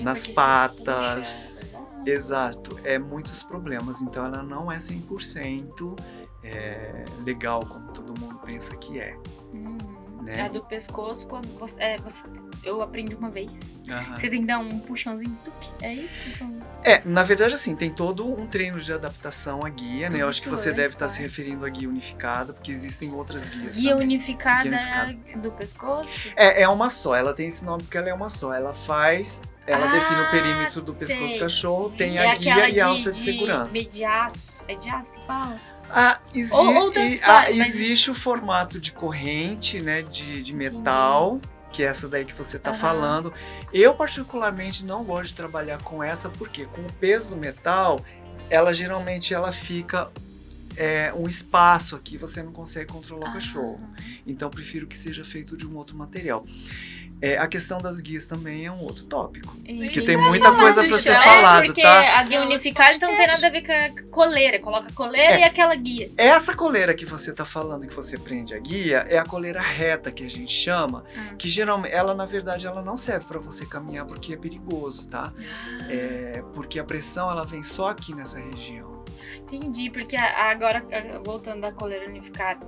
nas patas. Exato, muitos problemas. Então ela não é 100% legal, como todo mundo pensa que é. Né? A do pescoço, quando eu aprendi uma vez. Aham. Você tem que dar um puxãozinho. É isso? Na verdade, assim, tem todo um treino de adaptação à guia, né? Eu acho que você deve estar se referindo à guia unificada, porque existem outras guias Guia também. unificada é do pescoço? É uma só, ela tem esse nome porque ela é uma só. Ela define o perímetro do pescoço do cachorro, tem a guia e a alça de segurança. De aço. É de aço que fala? Existe o formato de corrente, né, de metal, que é essa daí que você está falando. Eu particularmente não gosto de trabalhar com essa, porque com o peso do metal, ela geralmente fica um espaço aqui, você não consegue controlar o cachorro. Então eu prefiro que seja feito de um outro material. A questão das guias também é um outro tópico. Que tem muita coisa para ser falado, porque tá? A guia unificada então não tem nada a ver com a coleira. Coloca a coleira e aquela guia. Essa coleira que você tá falando, que você prende a guia, é a coleira reta que a gente chama, que geralmente, ela na verdade, ela não serve para você caminhar porque é perigoso, tá? Porque a pressão, ela vem só aqui nessa região. Entendi, porque agora, voltando da coleira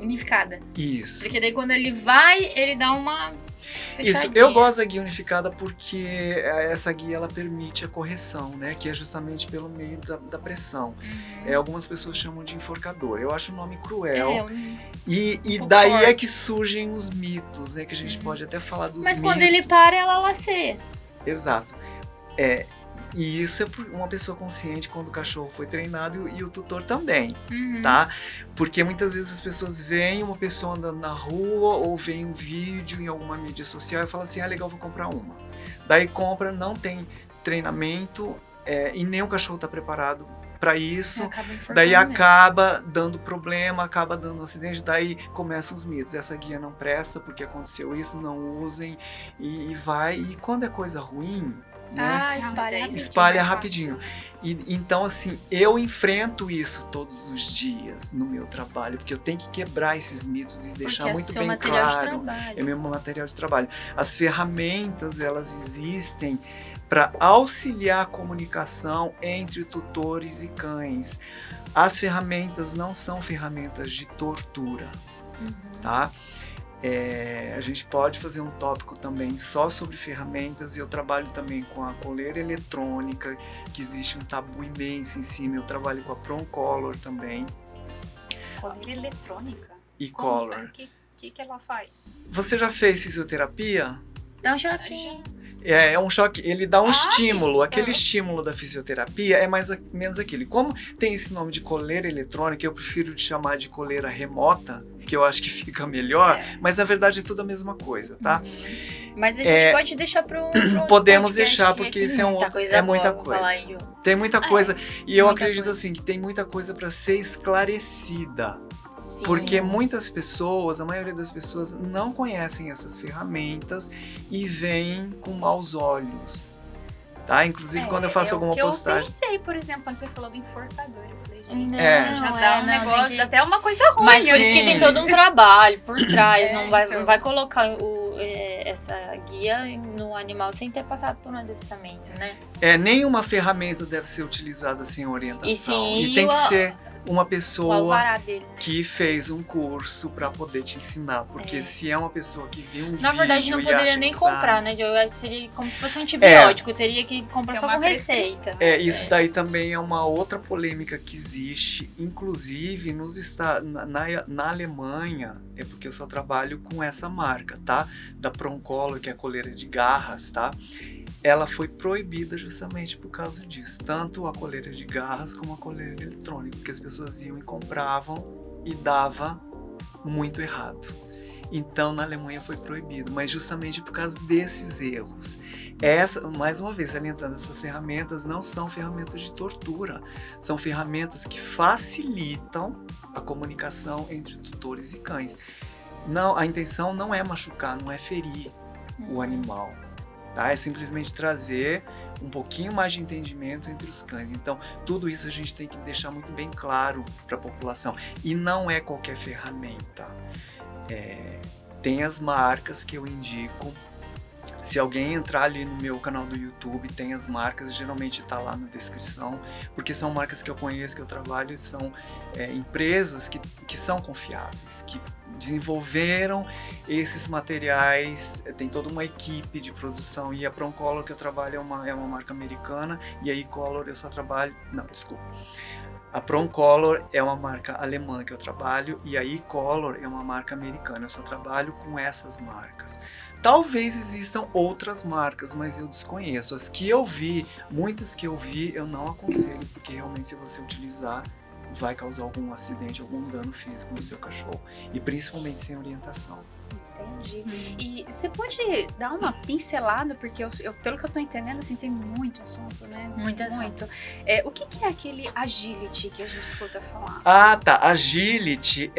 unificada. Isso. Porque daí quando ele vai, ele dá uma fechadinha. Isso, eu gosto da guia unificada porque essa guia, ela permite a correção, né? Que é justamente pelo meio da pressão. Algumas pessoas chamam de enforcador. Eu acho o nome cruel. E daí forte. É que surgem os mitos, né? Que a gente pode até falar dos mitos. Mas quando ele para, ela laceia. Exato. E isso é uma pessoa consciente quando o cachorro foi treinado e o tutor também, tá? Porque muitas vezes as pessoas veem uma pessoa andando na rua ou veem um vídeo em alguma mídia social e falam assim, legal, vou comprar uma. Daí compra, não tem treinamento e nem o cachorro está preparado para isso. Daí acaba dando problema, acaba dando acidente, daí começam os mitos. Essa guia não presta porque aconteceu isso, não usem e vai. E quando é coisa ruim, né? Espalha rapidinho. Então, assim, eu enfrento isso todos os dias no meu trabalho, porque eu tenho que quebrar esses mitos e deixar muito bem claro. É meu material de trabalho. As ferramentas, elas existem para auxiliar a comunicação entre tutores e cães. As ferramentas não são ferramentas de tortura, tá? A gente pode fazer um tópico também só sobre ferramentas, e eu trabalho também com a coleira eletrônica, que existe um tabu imenso em cima. Eu trabalho com a Proncolor também. Coleira eletrônica? E collar. O que ela faz? Você já fez fisioterapia? Dá um choquinho. É um choque, ele dá um estímulo. Aquele estímulo da fisioterapia é menos aquele. Como tem esse nome de coleira eletrônica, eu prefiro te chamar de coleira remota, que eu acho que fica melhor, mas na verdade é tudo a mesma coisa, tá? Mas a gente pode deixar para um podemos deixar, porque isso é muita coisa. Falar, tem muita coisa. E eu acredito assim, que tem muita coisa para ser esclarecida. Sim. Porque muitas pessoas, a maioria das pessoas, não conhecem essas ferramentas e veem com maus olhos. Tá? Inclusive, quando eu faço alguma postagem... Eu pensei, por exemplo, quando você falou do enforcador, eu falei, Não, Já dá um não, negócio, tem dá que... até uma coisa ruim. Mas Sim. por isso que tem todo um trabalho por trás. Não então. vai colocar essa guia no animal sem ter passado por um adestramento, né? Nenhuma ferramenta deve ser utilizada sem orientação. E sim, E tem que ser uma O pessoa alvará dele, né? que fez um curso para poder te ensinar. Porque se é uma pessoa que viu um Na verdade, vídeo não e poderia acha nem que comprar, sabe. né? Eu acho que seria como se fosse um antibiótico. Teria que comprar Tem só uma com receita. Isso daí também é uma outra polêmica que existe, inclusive na Alemanha, é porque eu só trabalho com essa marca, tá? Da Proncolor, que é a coleira de garras, tá? Ela foi proibida justamente por causa disso, tanto a coleira de garras como a coleira eletrônica, porque as pessoas iam e compravam e dava muito errado. Então na Alemanha foi proibido, mas justamente por causa desses erros. Mais uma vez, salientando, essas ferramentas não são ferramentas de tortura, são ferramentas que facilitam a comunicação entre tutores e cães. Não, a intenção não é machucar, não é ferir o animal, tá? É simplesmente trazer um pouquinho mais de entendimento entre os cães. Então, tudo isso a gente tem que deixar muito bem claro para a população. E não é qualquer ferramenta. Tem as marcas que eu indico. Se alguém entrar ali no meu canal do YouTube, tem as marcas, geralmente está lá na descrição, porque são marcas que eu conheço, que eu trabalho, são empresas que são confiáveis, que desenvolveram esses materiais, tem toda uma equipe de produção, e a Proncolor que eu trabalho é uma marca americana, e a E-Color eu só trabalho... Não, desculpa. A Proncolor é uma marca alemã que eu trabalho e a E-Color é uma marca americana. Eu só trabalho com essas marcas. Talvez existam outras marcas, mas eu desconheço. As que eu vi, muitas que eu vi, eu não aconselho, porque realmente se você utilizar, vai causar algum acidente, algum dano físico no seu cachorro. E principalmente sem orientação. Entendi. E você pode dar uma pincelada, porque pelo que eu tô entendendo, assim, tem muito assunto, né? Muito assunto. O que é aquele agility que a gente escuta falar? Ah, tá. Agility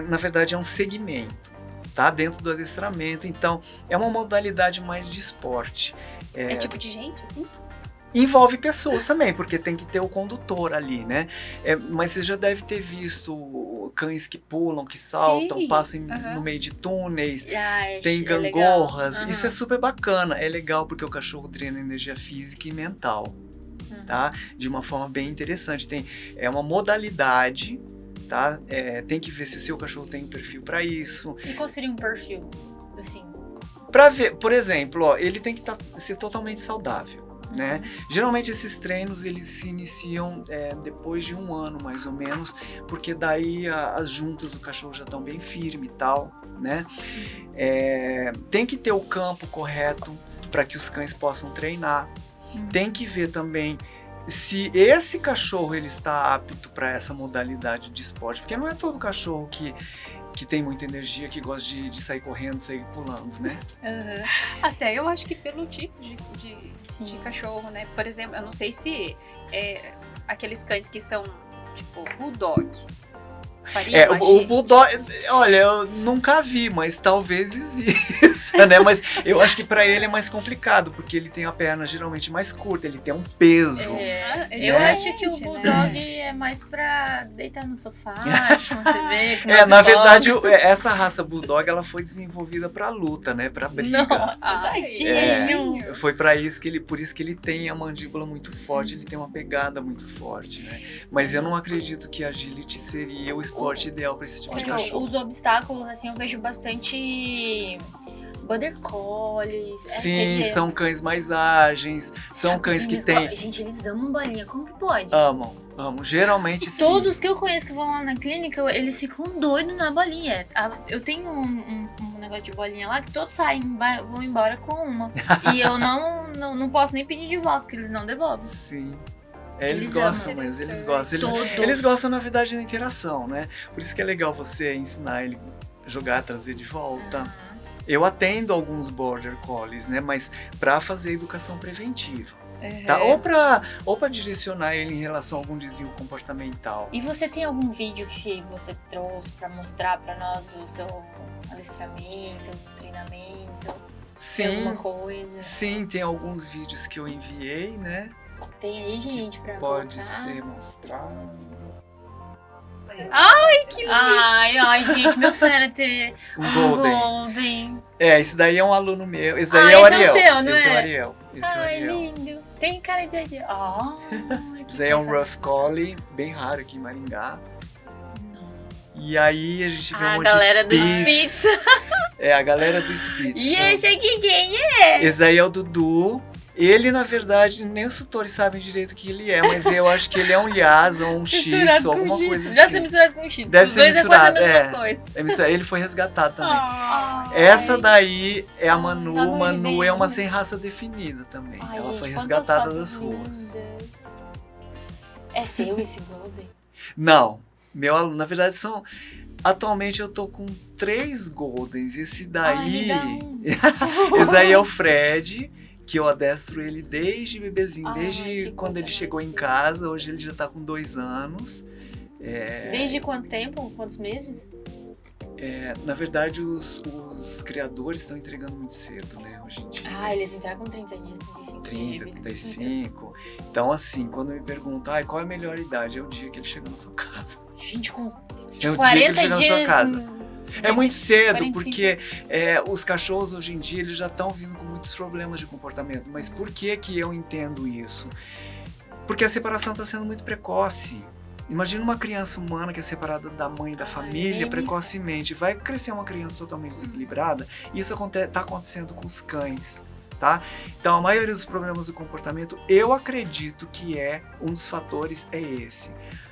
na verdade, é um segmento, tá? Dentro do adestramento. Então, é uma modalidade mais de esporte. É tipo de gente, assim? Envolve pessoas também, porque tem que ter o condutor ali, né? Mas você já deve ter visto cães que pulam, que saltam, passam no meio de túneis, tem gangorras. Isso é super bacana. É legal porque o cachorro drena energia física e mental, tá? De uma forma bem interessante. É uma modalidade, tá? Tem que ver se o seu cachorro tem um perfil para isso. E qual seria um perfil, assim? Para ver, por exemplo, ele tem que ser totalmente saudável. Né? Geralmente esses treinos eles se iniciam depois de 1 ano mais ou menos, porque daí as juntas do cachorro já estão bem firmes e tal, né? Tem que ter o campo correto para que os cães possam treinar. Tem que ver também se esse cachorro ele está apto para essa modalidade de esporte, porque não é todo cachorro que tem muita energia, que gosta de sair correndo, sair pulando, né? Até eu acho que pelo tipo de cachorro, né? Por exemplo, eu não sei se aqueles cães que são tipo bulldog. O bulldog, olha, eu nunca vi, mas talvez exista, né? Mas eu acho que pra ele é mais complicado, porque ele tem a perna geralmente mais curta, ele tem um peso. Eu acho que o bulldog é mais pra deitar no sofá, assistir uma TV. Na verdade, essa raça bulldog, ela foi desenvolvida pra luta, né? Pra briga. Nossa, tadinho. Foi pra isso por isso que ele tem a mandíbula muito forte, ele tem uma pegada muito forte, né? Mas eu não acredito que agility seria o esporte ideal para esse tipo de cachorro. Os obstáculos, assim, eu vejo bastante border collies. Sim, são cães mais ágeis, são cães que têm... Gente, eles amam bolinha, como que pode? Amam, geralmente sim. Todos que eu conheço que vão lá na clínica, eles ficam doidos na bolinha. Eu tenho um negócio de bolinha lá que todos saem, vão embora com uma. E eu não posso nem pedir de volta, porque eles não devolvem. Sim. Eles gostam, mas eles gostam. Eles gostam, na verdade, da interação, né? Por isso que é legal você ensinar ele a jogar, trazer de volta. Eu atendo alguns border collies, né? Mas para fazer educação preventiva. Tá? Ou pra direcionar ele em relação a algum desvio comportamental. E você tem algum vídeo que você trouxe para mostrar para nós do seu adestramento, treinamento? Sim. Tem alguma coisa? Sim, tem alguns vídeos que eu enviei, né? Tem aí, gente, pra Pode colocar? ser mostrado. Ai, que lindo! Ai, gente, meu sonho era ter Um Golden. Golden. Esse daí é um aluno meu. Esse daí é o esse é o Ariel. seu, não Esse é o é? Ariel. Esse é o Ai, Ariel. lindo. Tem cara de Ariel. Esse daí é um Rough Collie, bem raro aqui em Maringá. E aí a gente vê um A monte galera de do Spitz. Spitz. A galera do Spitz. E sabe? esse aqui quem é? Esse daí é o Dudu. Ele, na verdade, nem os tutores sabem direito o que ele é, mas eu acho que ele é um Lhasa ou um Shih Tzu, alguma coisa Deve ser assim. misturado com Shih Tzu. Deve Os ser dois é quase a misturado, mesma coisa. Ele foi resgatado também. Ai. Essa daí é a Manu. Tá Manu é uma doidinha. sem raça definida também. Ai, Ela gente, foi quantas resgatada fotos das ruas. lindas. É seu esse Golden? Não, meu aluno, na verdade são... Atualmente eu tô com 3 Goldens. Esse daí... Ai, me dá um. Esse daí é o Fred, que eu adestro ele desde bebezinho, Ai, desde que quando coisa ele chegou em mais casa. Hoje ele já tá com 2 anos. Desde quanto tempo? Quantos meses? Na verdade, os criadores estão entregando muito cedo, né? Hoje em dia. Ah, eles entraram com 30 dias, 35 30, dias. 35. Então, assim, quando me perguntam, qual é a melhor idade? É o dia que ele chega na sua casa. Gente, com É o dia que 40 ele chega na dias. sua casa. É muito cedo, 45. porque os cachorros hoje em dia eles já estão vindo com muitos problemas de comportamento. Mas por que eu entendo isso? Porque a separação está sendo muito precoce. Imagina uma criança humana que é separada da mãe e da família precocemente. Vai crescer uma criança totalmente desequilibrada. E isso está acontecendo com os cães. Tá? Então a maioria dos problemas do comportamento, eu acredito que um dos fatores é esse,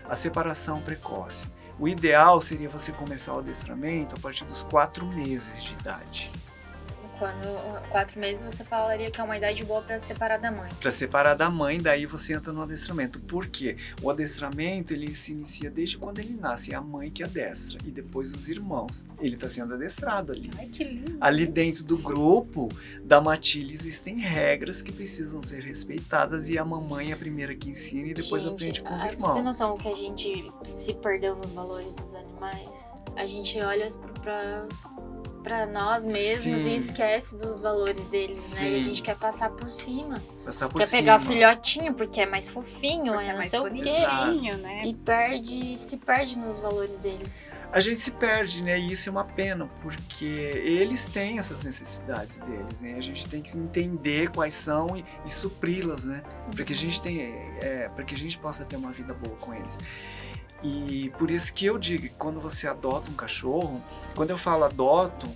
a separação precoce. O ideal seria você começar o adestramento a partir dos 4 meses de idade. Quando 4 meses você falaria que é uma idade boa para separar da mãe. Para separar da mãe, daí você entra no adestramento. Por quê? O adestramento ele se inicia desde quando ele nasce, é a mãe que adestra e depois os irmãos. Ele está sendo adestrado ali. Ai, que lindo. Ali dentro do grupo da matilha existem regras que precisam ser respeitadas e a mamãe é a primeira que ensina e depois aprende com os irmãos. Você tem noção que a gente se perdeu nos valores dos animais? A gente olha pra nós mesmos Sim. e esquece dos valores deles, né? E a Sim. gente quer passar por cima. Passar por Quer cima. pegar o filhotinho porque é mais fofinho, Porque é é não mais sei o quê. bonitinho, né? E se perde nos valores deles. A gente se perde, né? E isso é uma pena, porque eles têm essas necessidades deles, né? A gente tem que entender quais são e supri-las, né? Para que a gente para que a gente possa ter uma vida boa com eles. E por isso que eu digo que quando você adota um cachorro, quando eu falo adoto,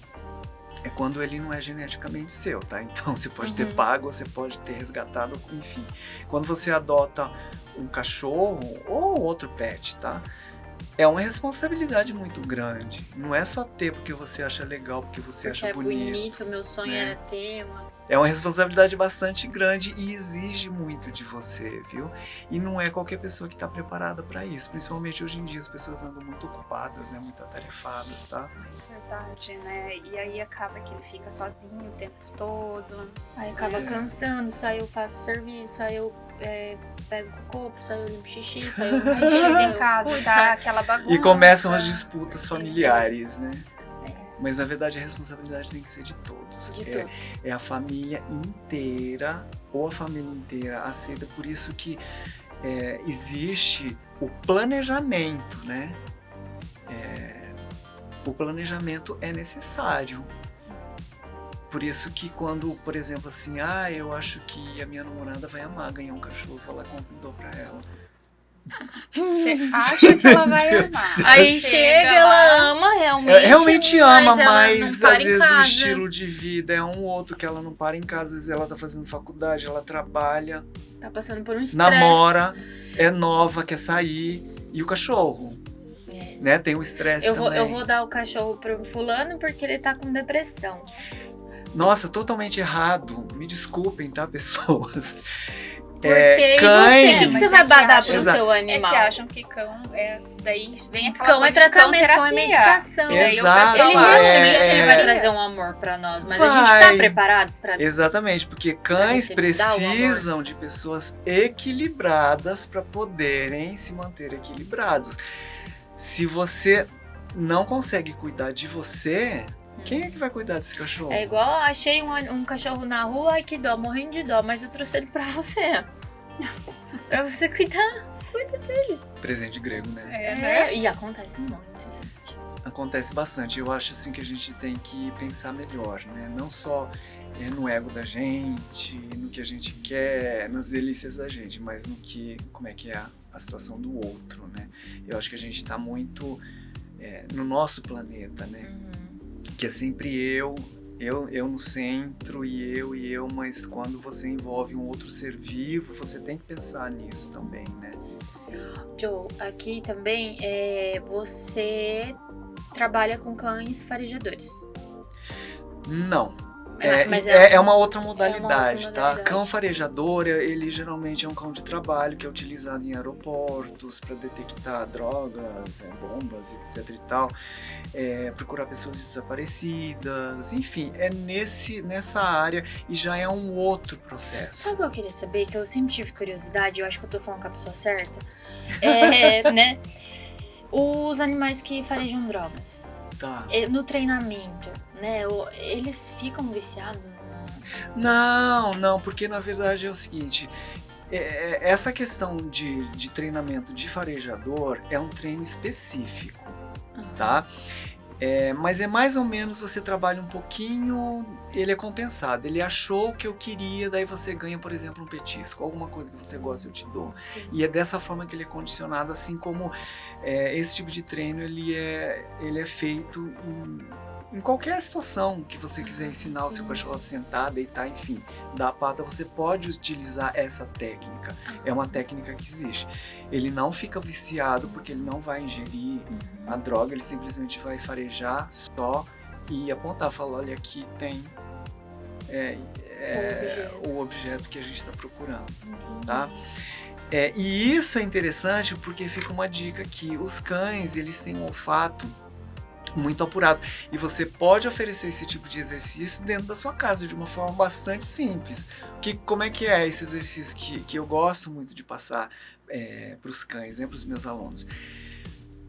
é quando ele não é geneticamente seu, tá? Então você pode ter pago, você pode ter resgatado, enfim. Quando você adota um cachorro ou outro pet, tá? É uma responsabilidade muito grande. Não é só ter porque você acha legal, porque você Porque acha é bonito. bonito, meu sonho né? era ter uma... É uma responsabilidade bastante grande e exige muito de você, viu? E não é qualquer pessoa que está preparada para isso. Principalmente hoje em dia as pessoas andam muito ocupadas, né? Muito atarefadas, tá? Verdade, né? E aí acaba que ele fica sozinho o tempo todo. Aí acaba cansando, só eu faço serviço, só eu pego o copo, só eu limpo xixi, só eu Aí chega em casa, Putz, tá aquela bagunça. E começam as disputas familiares, né? Mas na verdade a responsabilidade tem que ser de todos. De todos. É a família inteira, ou a família inteira aceita. Por isso que existe o planejamento, né? O planejamento é necessário. Por isso que quando, por exemplo, assim, eu acho que a minha namorada vai amar ganhar um cachorro, eu vou lá e compro e dou pra ela. Você acha que ela vai amar. Aí chega, ela ama realmente. Realmente ama, ela mas não às para em vezes o casa. estilo de vida é um outro, que ela não para em casa, às vezes ela tá fazendo faculdade, ela trabalha, Tá passando por um estresse. namora, é nova, quer sair, e o cachorro, né? Tem o estresse também. Eu vou dar o cachorro pro fulano porque ele tá com depressão. Nossa, totalmente errado. Me desculpem, tá, pessoas? Porque cães. e você? O que Mas você vai é que badar acham- pro seu É animal? que acham que cão daí vem aquela Cão é coisa de tratamento, cão é terapia. medicação. Daí o Exato, pessoal Ele acha realmente que ele vai trazer um amor pra nós, mas a gente tá Vai. preparado pra... Exatamente, porque cães você me dá o amor. precisam de pessoas equilibradas para poderem se manter equilibrados. Se você não consegue cuidar de você, quem é que vai cuidar desse cachorro? É igual, achei um cachorro na rua, ai que dó, morrendo de dó, mas eu trouxe ele pra você. Pra você cuidar. cuida dele. Presente grego, né? Né? E acontece muito, gente. Acontece bastante. Eu acho assim que a gente tem que pensar melhor, né? Não só no ego da gente, no que a gente quer, nas delícias da gente, mas no que, como é que é a situação do outro, né? Eu acho que a gente está muito no nosso planeta, né? Que é sempre eu no centro e eu, mas quando você envolve um outro ser vivo, você tem que pensar nisso também, né? Joe, aqui também você trabalha com cães farejadores. Não. Mas É uma outra modalidade, outra tá? modalidade. Cão farejador, ele geralmente é um cão de trabalho que é utilizado em aeroportos para detectar drogas, bombas, etc e tal. Procurar pessoas desaparecidas, enfim, nessa área e já é um outro processo. Sabe o que eu queria saber? Que eu sempre tive curiosidade, eu acho que eu tô falando com a pessoa certa. Né? Os animais que farejam drogas. Tá. No treinamento, né? Eles ficam viciados? Não, porque na verdade é o seguinte, essa questão de treinamento de farejador é um treino específico, tá? Mas é mais ou menos, você trabalha um pouquinho, ele é compensado. Ele achou o que eu queria, daí você ganha, por exemplo, um petisco. Alguma coisa que você gosta, eu te dou. E é dessa forma que ele é condicionado, assim como esse tipo de treino, ele é feito em qualquer situação que você quiser ensinar o seu cachorro a sentar, deitar, enfim, dar a pata, você pode utilizar essa técnica. É uma técnica que existe. Ele não fica viciado porque ele não vai ingerir a droga, ele simplesmente vai farejar só e apontar, falar, olha, aqui tem o objeto que a gente está procurando, tá? E isso é interessante porque fica uma dica aqui, os cães, eles têm um olfato muito apurado e você pode oferecer esse tipo de exercício dentro da sua casa de uma forma bastante simples. Como é que é esse exercício que eu gosto muito de passar para os cães, para os meus alunos?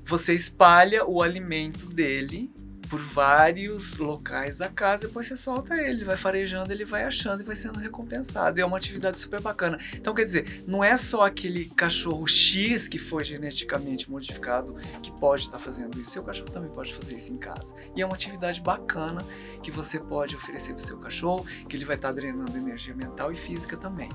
Você espalha o alimento dele por vários locais da casa, depois você solta ele, vai farejando, ele vai achando e vai sendo recompensado. É uma atividade super bacana. Então, quer dizer, não é só aquele cachorro X que foi geneticamente modificado que pode estar fazendo isso. Seu cachorro também pode fazer isso em casa. E é uma atividade bacana que você pode oferecer para o seu cachorro, que ele vai estar drenando energia mental e física também.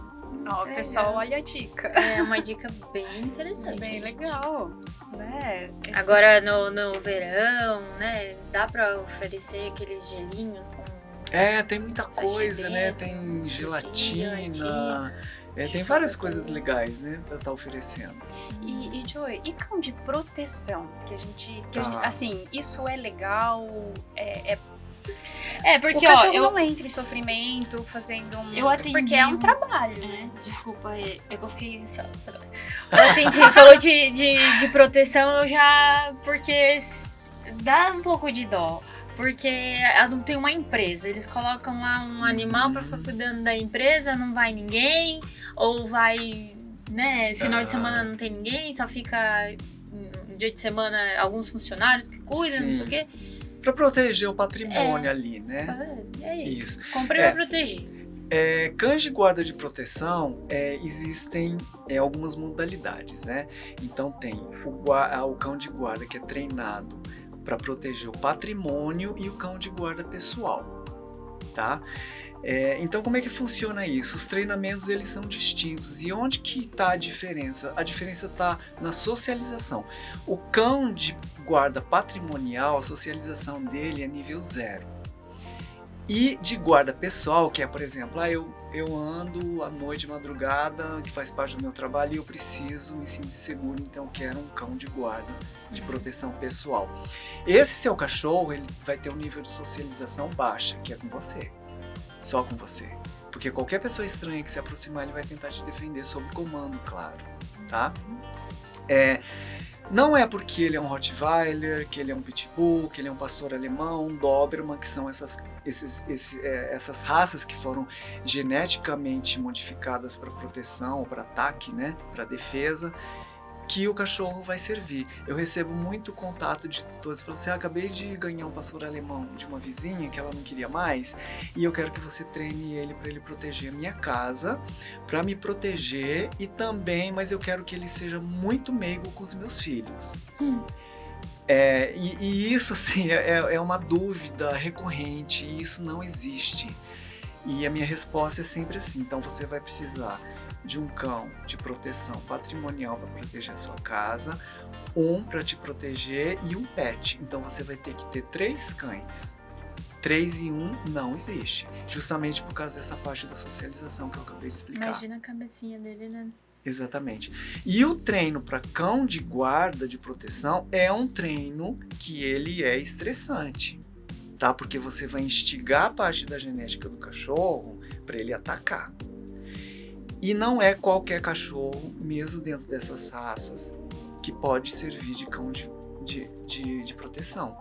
Ó, pessoal, olha a dica. É uma dica bem interessante. Bem gente. legal, né? Agora no verão, né? Dá pra oferecer aqueles gelinhos com... Tem muita Sachê coisa, né? dentro, Tem gelatina, gelatina. tem várias coisas legais, né? Pra estar oferecendo. E Joey, e cão de proteção? Que a gente, Tá. assim, isso é legal, porque o cachorro ó, não entra em sofrimento fazendo Eu atendi porque é um trabalho, né? Desculpa, é que eu fiquei ansiosa agora. Eu atendi, falou de proteção, eu já... Porque dá um pouco de dó. Porque tem uma empresa, eles colocam lá um animal pra ficar cuidando da empresa, não vai ninguém, ou vai, né, final de semana não tem ninguém, só fica no dia de semana alguns funcionários que cuidam, não sei o quê. Pra proteger o patrimônio ali, né? É isso. Isso. Comprei pra proteger. Cães de guarda de proteção, existem algumas modalidades, né? Então tem o cão de guarda que é treinado para proteger o patrimônio e o cão de guarda pessoal, tá? Então como é que funciona isso? Os treinamentos, eles são distintos. E onde que está a diferença? A diferença está na socialização. O cão de guarda patrimonial, a socialização dele é nível 0. E de guarda pessoal, que é, por exemplo, eu ando à noite, de madrugada, que faz parte do meu trabalho e eu preciso me sentir seguro, então eu quero um cão de guarda, de proteção pessoal. Esse seu cachorro, ele vai ter um nível de socialização baixa, que é com você. Só com você. Porque qualquer pessoa estranha que se aproximar, ele vai tentar te defender sob comando, claro. Tá? Não é porque ele é um Rottweiler, que ele é um Pitbull, que ele é um pastor alemão, um Doberman, que são essas raças que foram geneticamente modificadas para proteção, para ataque, né? Para defesa. que o cachorro vai servir. Eu recebo muito contato de tutores falando assim, acabei de ganhar um pastor alemão de uma vizinha que ela não queria mais, e eu quero que você treine ele para ele proteger a minha casa, para me proteger e também, mas eu quero que ele seja muito meigo com os meus filhos. E isso assim, é uma dúvida recorrente, e isso não existe. E a minha resposta é sempre assim, então você vai precisar de um cão de proteção patrimonial para proteger a sua casa, um para te proteger e um pet. Então você vai ter que ter 3 cães. 3 em 1 não existe. Justamente por causa dessa parte da socialização que eu acabei de explicar. Imagina a cabecinha dele, né? Exatamente. E o treino para cão de guarda, de proteção, é um treino que ele é estressante, tá? Porque você vai instigar a parte da genética do cachorro para ele atacar. E não é qualquer cachorro, mesmo dentro dessas raças, que pode servir de cão de proteção.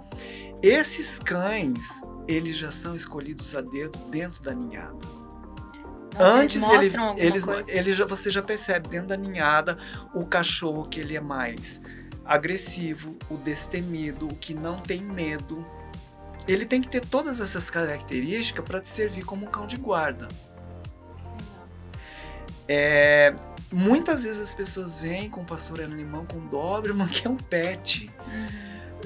Esses cães, eles já são escolhidos a dedo dentro da ninhada. Nossa, Antes coisa. você já percebe dentro da ninhada o cachorro que ele é mais agressivo, o destemido, o que não tem medo. Ele tem que ter todas essas características para te servir como um cão de guarda. Muitas vezes as pessoas vêm com pastor alemão, com Doberman, que é um pet.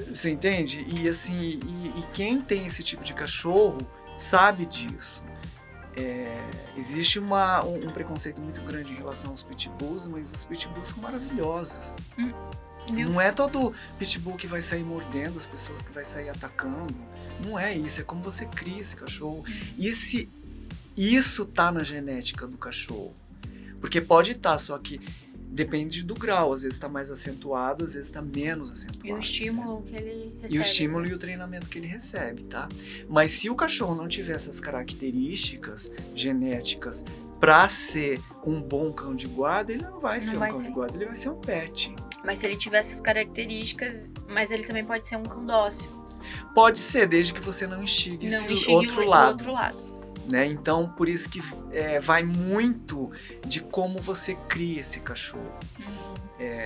Você entende? E assim, e quem tem esse tipo de cachorro sabe disso. Existe um preconceito muito grande em relação aos pitbulls, mas os pitbulls são maravilhosos. Não é todo pitbull que vai sair mordendo as pessoas, que vai sair atacando. Não é isso, é como você cria esse cachorro. E se isso tá na genética do cachorro? Porque pode estar, só que depende do grau. Às vezes está mais acentuado, às vezes está menos acentuado. E o estímulo que ele recebe. E o estímulo e o treinamento que ele recebe, tá? Mas se o cachorro não tiver essas características genéticas para ser um bom cão de guarda, ele não vai ser um cão de guarda, ele vai ser um pet. Mas se ele tiver essas características, mas ele também pode ser um cão dócil. Pode ser, desde que você não instigue esse outro lado. Né? Então, por isso que vai muito de como você cria esse cachorro.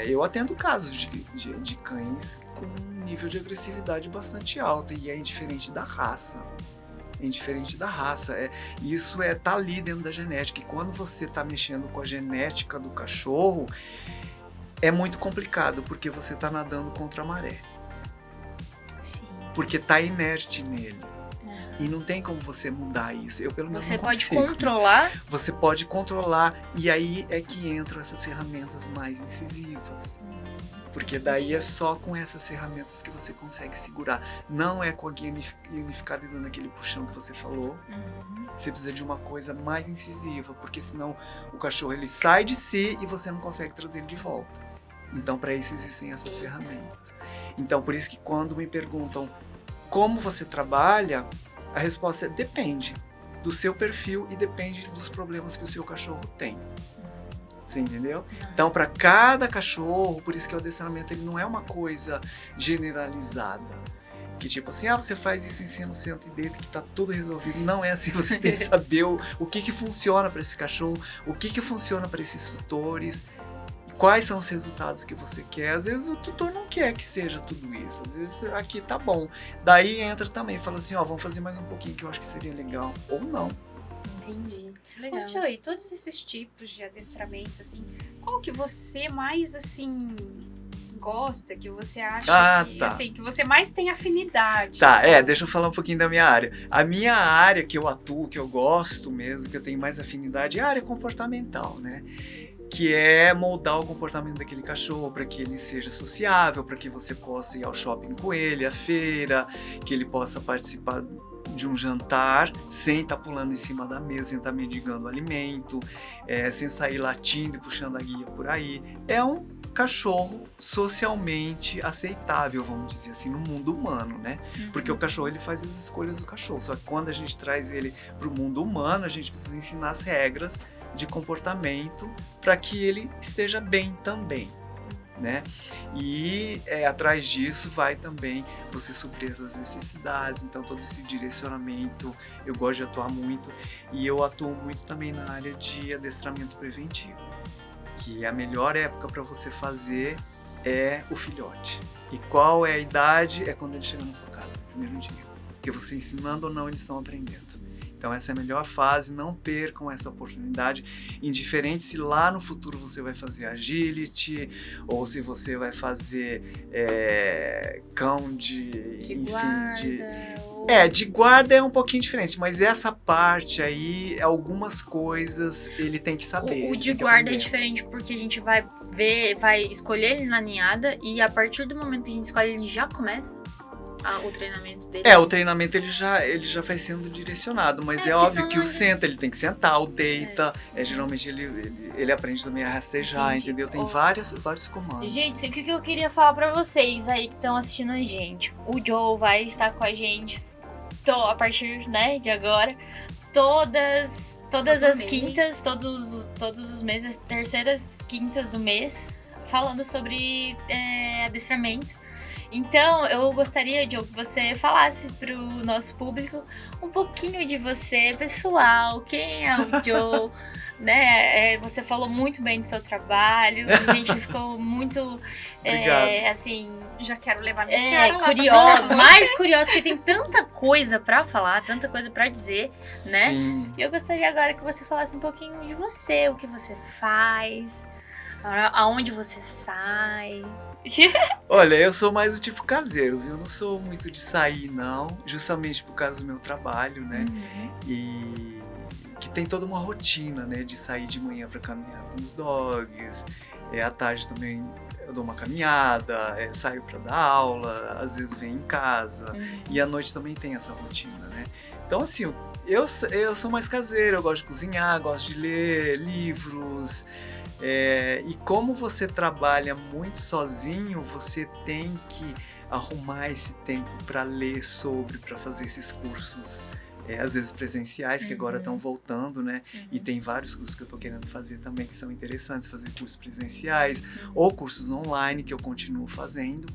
Eu atendo casos de cães com um nível de agressividade bastante alto e é indiferente da raça. Isso tá ali dentro da genética. E quando você tá mexendo com a genética do cachorro, é muito complicado, porque você tá nadando contra a maré. Sim. Porque tá inerte nele. E não tem como você mudar isso. Eu, pelo menos, você não pode consigo. controlar? Você pode controlar. E aí é que entram essas ferramentas mais incisivas. Porque daí é só com essas ferramentas que você consegue segurar. Não é com a guia unificada e dando aquele puxão que você falou. Você precisa de uma coisa mais incisiva. Porque senão o cachorro ele sai de si e você não consegue trazer ele de volta. Então, para isso existem essas ferramentas. Então, por isso que quando me perguntam como você trabalha, a resposta é depende do seu perfil e depende dos problemas que o seu cachorro tem. Você entendeu? Então, para cada cachorro, por isso que o adestramento ele não é uma coisa generalizada. Que tipo assim, você faz isso, ensina o centro e deita que tá tudo resolvido. Não é assim, você tem que saber o que funciona para esse cachorro, o que funciona para esses tutores, quais são os resultados que você quer. Às vezes o tutor não quer que seja tudo isso, às vezes aqui tá bom. Daí entra também, fala assim, vamos fazer mais um pouquinho que eu acho que seria legal, ou não. Entendi. Legal. Ô, Joey, todos esses tipos de adestramento, assim, qual que você mais, assim, gosta, que você acha que você mais tem afinidade? Deixa eu falar um pouquinho da minha área. A minha área que eu atuo, que eu gosto mesmo, que eu tenho mais afinidade, é a área comportamental, né? Que é moldar o comportamento daquele cachorro para que ele seja sociável, para que você possa ir ao shopping com ele, à feira, que ele possa participar de um jantar sem estar pulando em cima da mesa, sem estar mendigando alimento, sem sair latindo e puxando a guia por aí. É um cachorro socialmente aceitável, vamos dizer assim, no mundo humano, né? Porque o cachorro ele faz as escolhas do cachorro, só que quando a gente traz ele para o mundo humano, a gente precisa ensinar as regras de comportamento para que ele esteja bem também, né? E atrás disso vai também você suprir essas necessidades. Então todo esse direcionamento eu gosto de atuar muito, e eu atuo muito também na área de adestramento preventivo, que a melhor época para você fazer é o filhote. E qual é a idade? É quando ele chega na sua casa, no primeiro dia. Porque você ensinando ou não, eles estão aprendendo. Então essa é a melhor fase, não percam essa oportunidade, indiferente se lá no futuro você vai fazer agility, ou se você vai fazer cão de guarda. De guarda é um pouquinho diferente, mas essa parte aí, algumas coisas ele tem que saber. O de guarda é diferente porque a gente vai escolher ele na ninhada e a partir do momento que a gente escolhe, ele já começa o treinamento dele. O treinamento ele já vai sendo direcionado, mas é óbvio que o senta, ele tem que sentar, o deita, geralmente ele aprende também a rastejar, entendi. Entendeu? Tem vários comandos. Gente, o que eu queria falar pra vocês aí que estão assistindo a gente, o Joe vai estar com a gente a partir, né, de agora, todas as quintas, todos os meses, terceiras quintas do mês, falando sobre adestramento. Então, eu gostaria, Joe, que você falasse pro nosso público um pouquinho de você, pessoal, quem é o Joe, né? Você falou muito bem do seu trabalho, a gente ficou muito, assim... Já quero levar minha curioso, mais curioso, porque tem tanta coisa pra falar, tanta coisa pra dizer, né? Sim. E eu gostaria agora que você falasse um pouquinho de você, o que você faz, aonde você sai... Olha, eu sou mais o tipo caseiro, viu? Eu não sou muito de sair, não. Justamente por causa do meu trabalho, né? Uhum. E que tem toda uma rotina, né? De sair de manhã pra caminhar com os dogs. À tarde também eu dou uma caminhada, saio pra dar aula, às vezes venho em casa. Uhum. E à noite também tem essa rotina, né? Então, assim, eu sou mais caseiro, eu gosto de cozinhar, gosto de ler livros... e como você trabalha muito sozinho, você tem que arrumar esse tempo para ler para fazer esses cursos, às vezes presenciais, que agora estão voltando, né? E tem vários cursos que eu estou querendo fazer também que são interessantes, fazer cursos presenciais ou cursos online que eu continuo fazendo.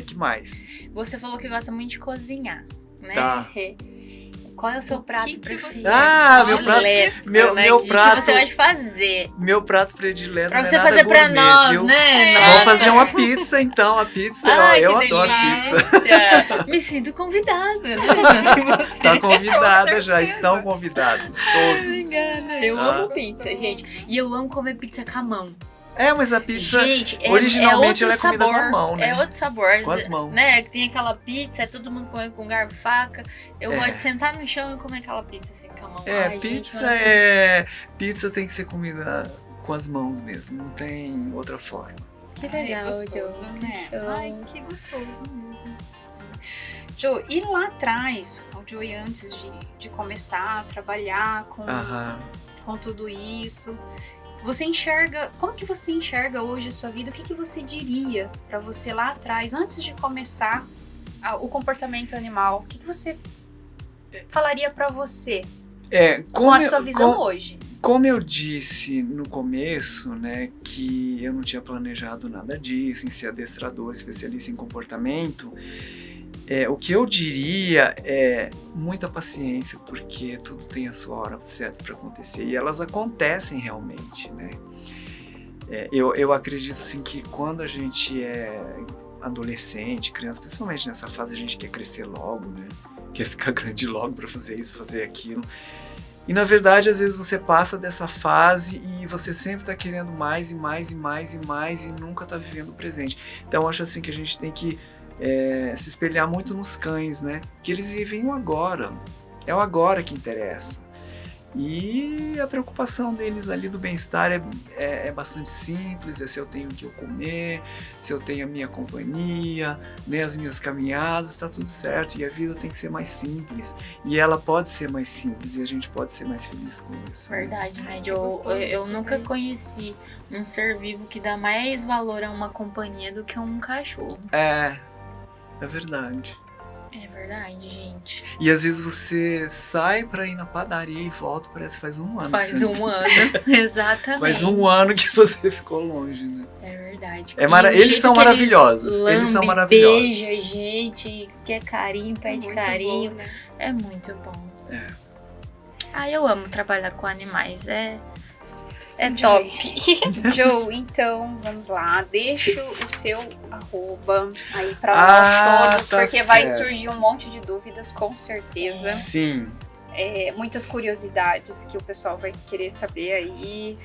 Que mais? Você falou que gosta muito de cozinhar, né? Tá. Qual é o seu prato preferido? Meu prato. O que você gosta de fazer? Meu prato predileto pra não você é nada fazer gourmet, pra nós, viu? né? Vamos fazer uma pizza, então. A pizza, eu adoro pizza. Me sinto convidada, né? Tá convidada já, estão convidados, todos. Obrigada. Eu amo pizza, gente. E eu amo comer pizza com a mão. Mas a pizza, gente, originalmente, ela é sabor, comida com a mão, né? É outro sabor. Com as mãos. Né? Tem aquela pizza, todo mundo come com garfo e faca. Eu gosto de sentar no chão e comer aquela pizza assim com a mão. Pizza tem que ser comida com as mãos mesmo, não tem outra forma. Que legal, gostoso, Joe. né? Ai, que gostoso mesmo. Joe, e lá atrás, o Joe antes de começar a trabalhar com tudo isso... como que você enxerga hoje a sua vida? O que você diria para você lá atrás, antes de começar o comportamento animal? O que você falaria para você com a sua visão hoje? Como eu disse no começo, né, que eu não tinha planejado nada disso, em ser adestrador, especialista em comportamento, o que eu diria é muita paciência, porque tudo tem a sua hora certa para acontecer e elas acontecem realmente, né? Eu acredito assim que quando a gente é adolescente, criança, principalmente nessa fase a gente quer crescer logo, né? Quer ficar grande logo para fazer isso, fazer aquilo. E na verdade às vezes você passa dessa fase e você sempre tá querendo mais e mais e mais e mais e nunca tá vivendo o presente. Então eu acho assim que a gente tem que se espelhar muito nos cães, né? Que eles vivem o agora. É o agora que interessa. E a preocupação deles ali do bem-estar é bastante simples, se eu tenho o que eu comer, se eu tenho a minha companhia, né, as minhas caminhadas, tá tudo certo. E a vida tem que ser mais simples. E ela pode ser mais simples e a gente pode ser mais feliz com isso. Verdade, né, Joe? Eu nunca conheci um ser vivo que dá mais valor a uma companhia do que um cachorro. É verdade. É verdade, gente. E às vezes você sai pra ir na padaria e volta, parece que faz um ano. Faz um ano, exatamente. Faz um ano que você ficou longe, né? É verdade. Eles são maravilhosos. Eles são maravilhosos. Beija, gente, quer carinho, pede muito carinho. Bom, né? É muito bom. Eu amo trabalhar com animais. É É top. Joe, então, vamos lá. Deixa o seu arroba aí pra nós todos, tá porque vai certo. surgir um monte de dúvidas, com certeza. Sim. Muitas curiosidades que o pessoal vai querer saber aí.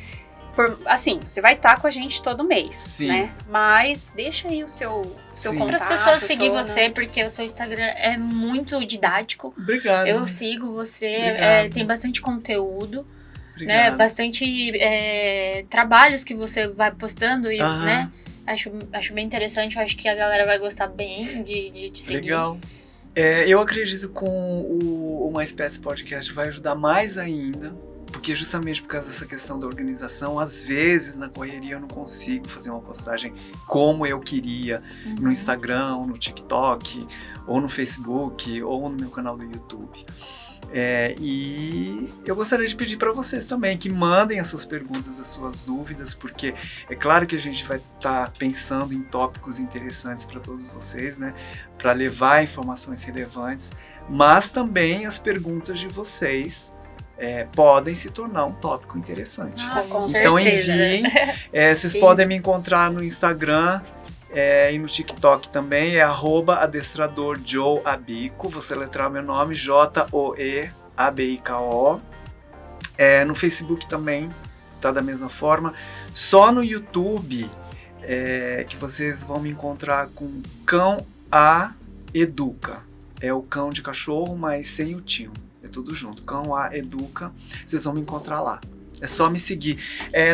Assim, você vai estar com a gente todo mês, Sim. né? Mas deixa aí o seu Sim. contato. Para as pessoas seguir todo. você, porque o seu Instagram é muito didático. Obrigado. Eu sigo você, Obrigado. tem bastante conteúdo, né? Obrigado. Bastante trabalhos que você vai postando e, Aham. né? Acho bem interessante, eu acho que a galera vai gostar bem de te seguir. Legal. Eu acredito que com o Mais Pets Podcast vai ajudar mais ainda, porque justamente por causa dessa questão da organização, às vezes na correria eu não consigo fazer uma postagem como eu queria no Instagram, ou no TikTok, ou no Facebook, ou no meu canal do YouTube. E eu gostaria de pedir para vocês também que mandem as suas perguntas, as suas dúvidas, porque é claro que a gente vai estar pensando em tópicos interessantes para todos vocês, né? Para levar informações relevantes, mas também as perguntas de vocês podem se tornar um tópico interessante. Com Então certeza. enviem, vocês Sim. podem me encontrar no Instagram e no TikTok também, é @adestradorjoeabico, você letrar meu nome, JOEABIKO. No Facebook também, tá da mesma forma. Só no YouTube que vocês vão me encontrar com Cão A Educa. É o cão de cachorro, mas sem o tio. É tudo junto. Cão A Educa. Vocês vão me encontrar lá. É só me seguir.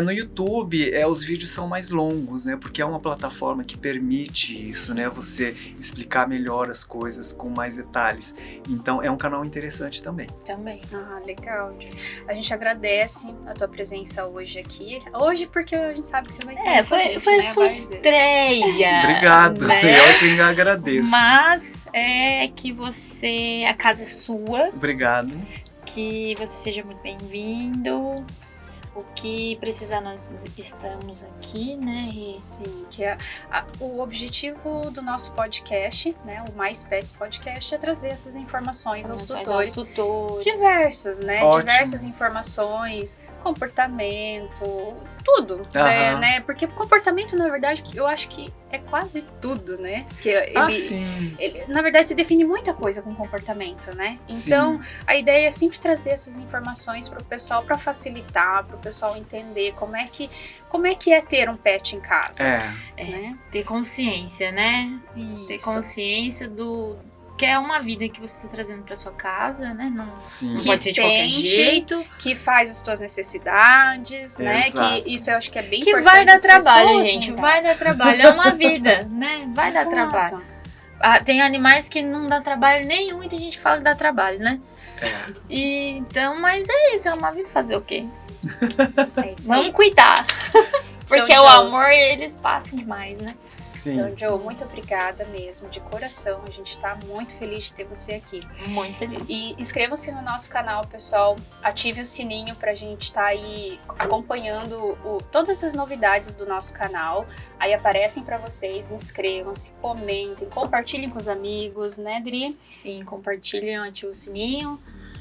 No YouTube, os vídeos são mais longos, né? Porque é uma plataforma que permite isso, né? Você explicar melhor as coisas com mais detalhes. Então, é um canal interessante também. Também. Ah, legal. A gente agradece a tua presença hoje aqui. Hoje porque a gente sabe que você vai ter. Foi a sua estreia. Obrigado. Né? Eu que agradeço. Mas que a casa é sua, Obrigado. que você seja muito bem-vindo. O que precisar, nós estamos aqui, né? Sim, que o objetivo do nosso podcast, né, o Mais Pets Podcast, é trazer essas informações aos tutores. Diversas, né? Ótimo. Diversas informações, comportamento, tudo, Aham. né? Porque comportamento, na verdade, eu acho que é quase tudo, né? Que Sim. ele, na verdade, se define muita coisa com comportamento, né? Então, a ideia é sempre trazer essas informações para o pessoal, para facilitar, para o pessoal entender como é que é ter um pet em casa, né? Ter consciência, né? Ter Isso. consciência do que é uma vida que você está trazendo para sua casa, né? Não Sim. Que pode ser de qualquer sente, jeito. que faz as tuas necessidades, né? Exato. Que isso eu acho que é bem Que importante. vai dar as trabalho, pessoas gente. entenderem. Vai dar trabalho. É uma vida, né? Vai dar Exato. trabalho. Tem animais que não dá trabalho nenhum e tem gente que fala que dá trabalho, né? Então, mas é isso, é uma vida. Fazer o quê? É isso aí. Vamos cuidar. Porque Então, o Joe, amor, eles passam demais, né? Sim. Então, Joe, muito obrigada mesmo, de coração. A gente tá muito feliz de ter você aqui. Muito feliz. E inscreva-se no nosso canal, pessoal. Ative o sininho pra gente estar aí acompanhando todas as novidades do nosso canal. Aí aparecem pra vocês, inscrevam-se, comentem, compartilhem com os amigos, né, Dri? Sim, compartilhem, ativa o sininho.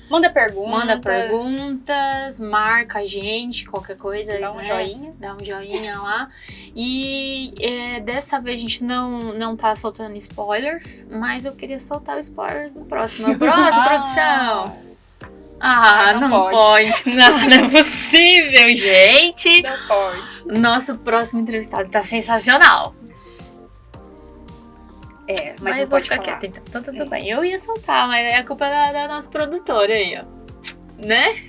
Manda perguntas. Manda perguntas, marca a gente, qualquer coisa. Dá um né? joinha. Dá um joinha lá. E dessa vez a gente não tá soltando spoilers, mas eu queria soltar os spoilers no próximo. Próxima produção! Não pode. Não é possível, gente! Não pode. Nosso próximo entrevistado tá sensacional. Mas eu não vou pode ficar falar. quieta, então tudo bem. Eu ia soltar, mas é a culpa da nossa produtora aí, ó. Né?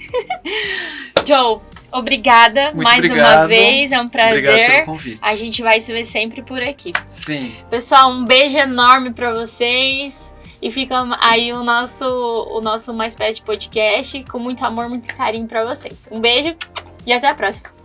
Joe, obrigada Muito mais obrigado. uma vez, é um Obrigado prazer. pelo convite. A gente vai se ver sempre por aqui. Sim. Pessoal, um beijo enorme pra vocês. E fica aí o nosso Mais Pet Podcast com muito amor, muito carinho pra vocês. Um beijo e até a próxima.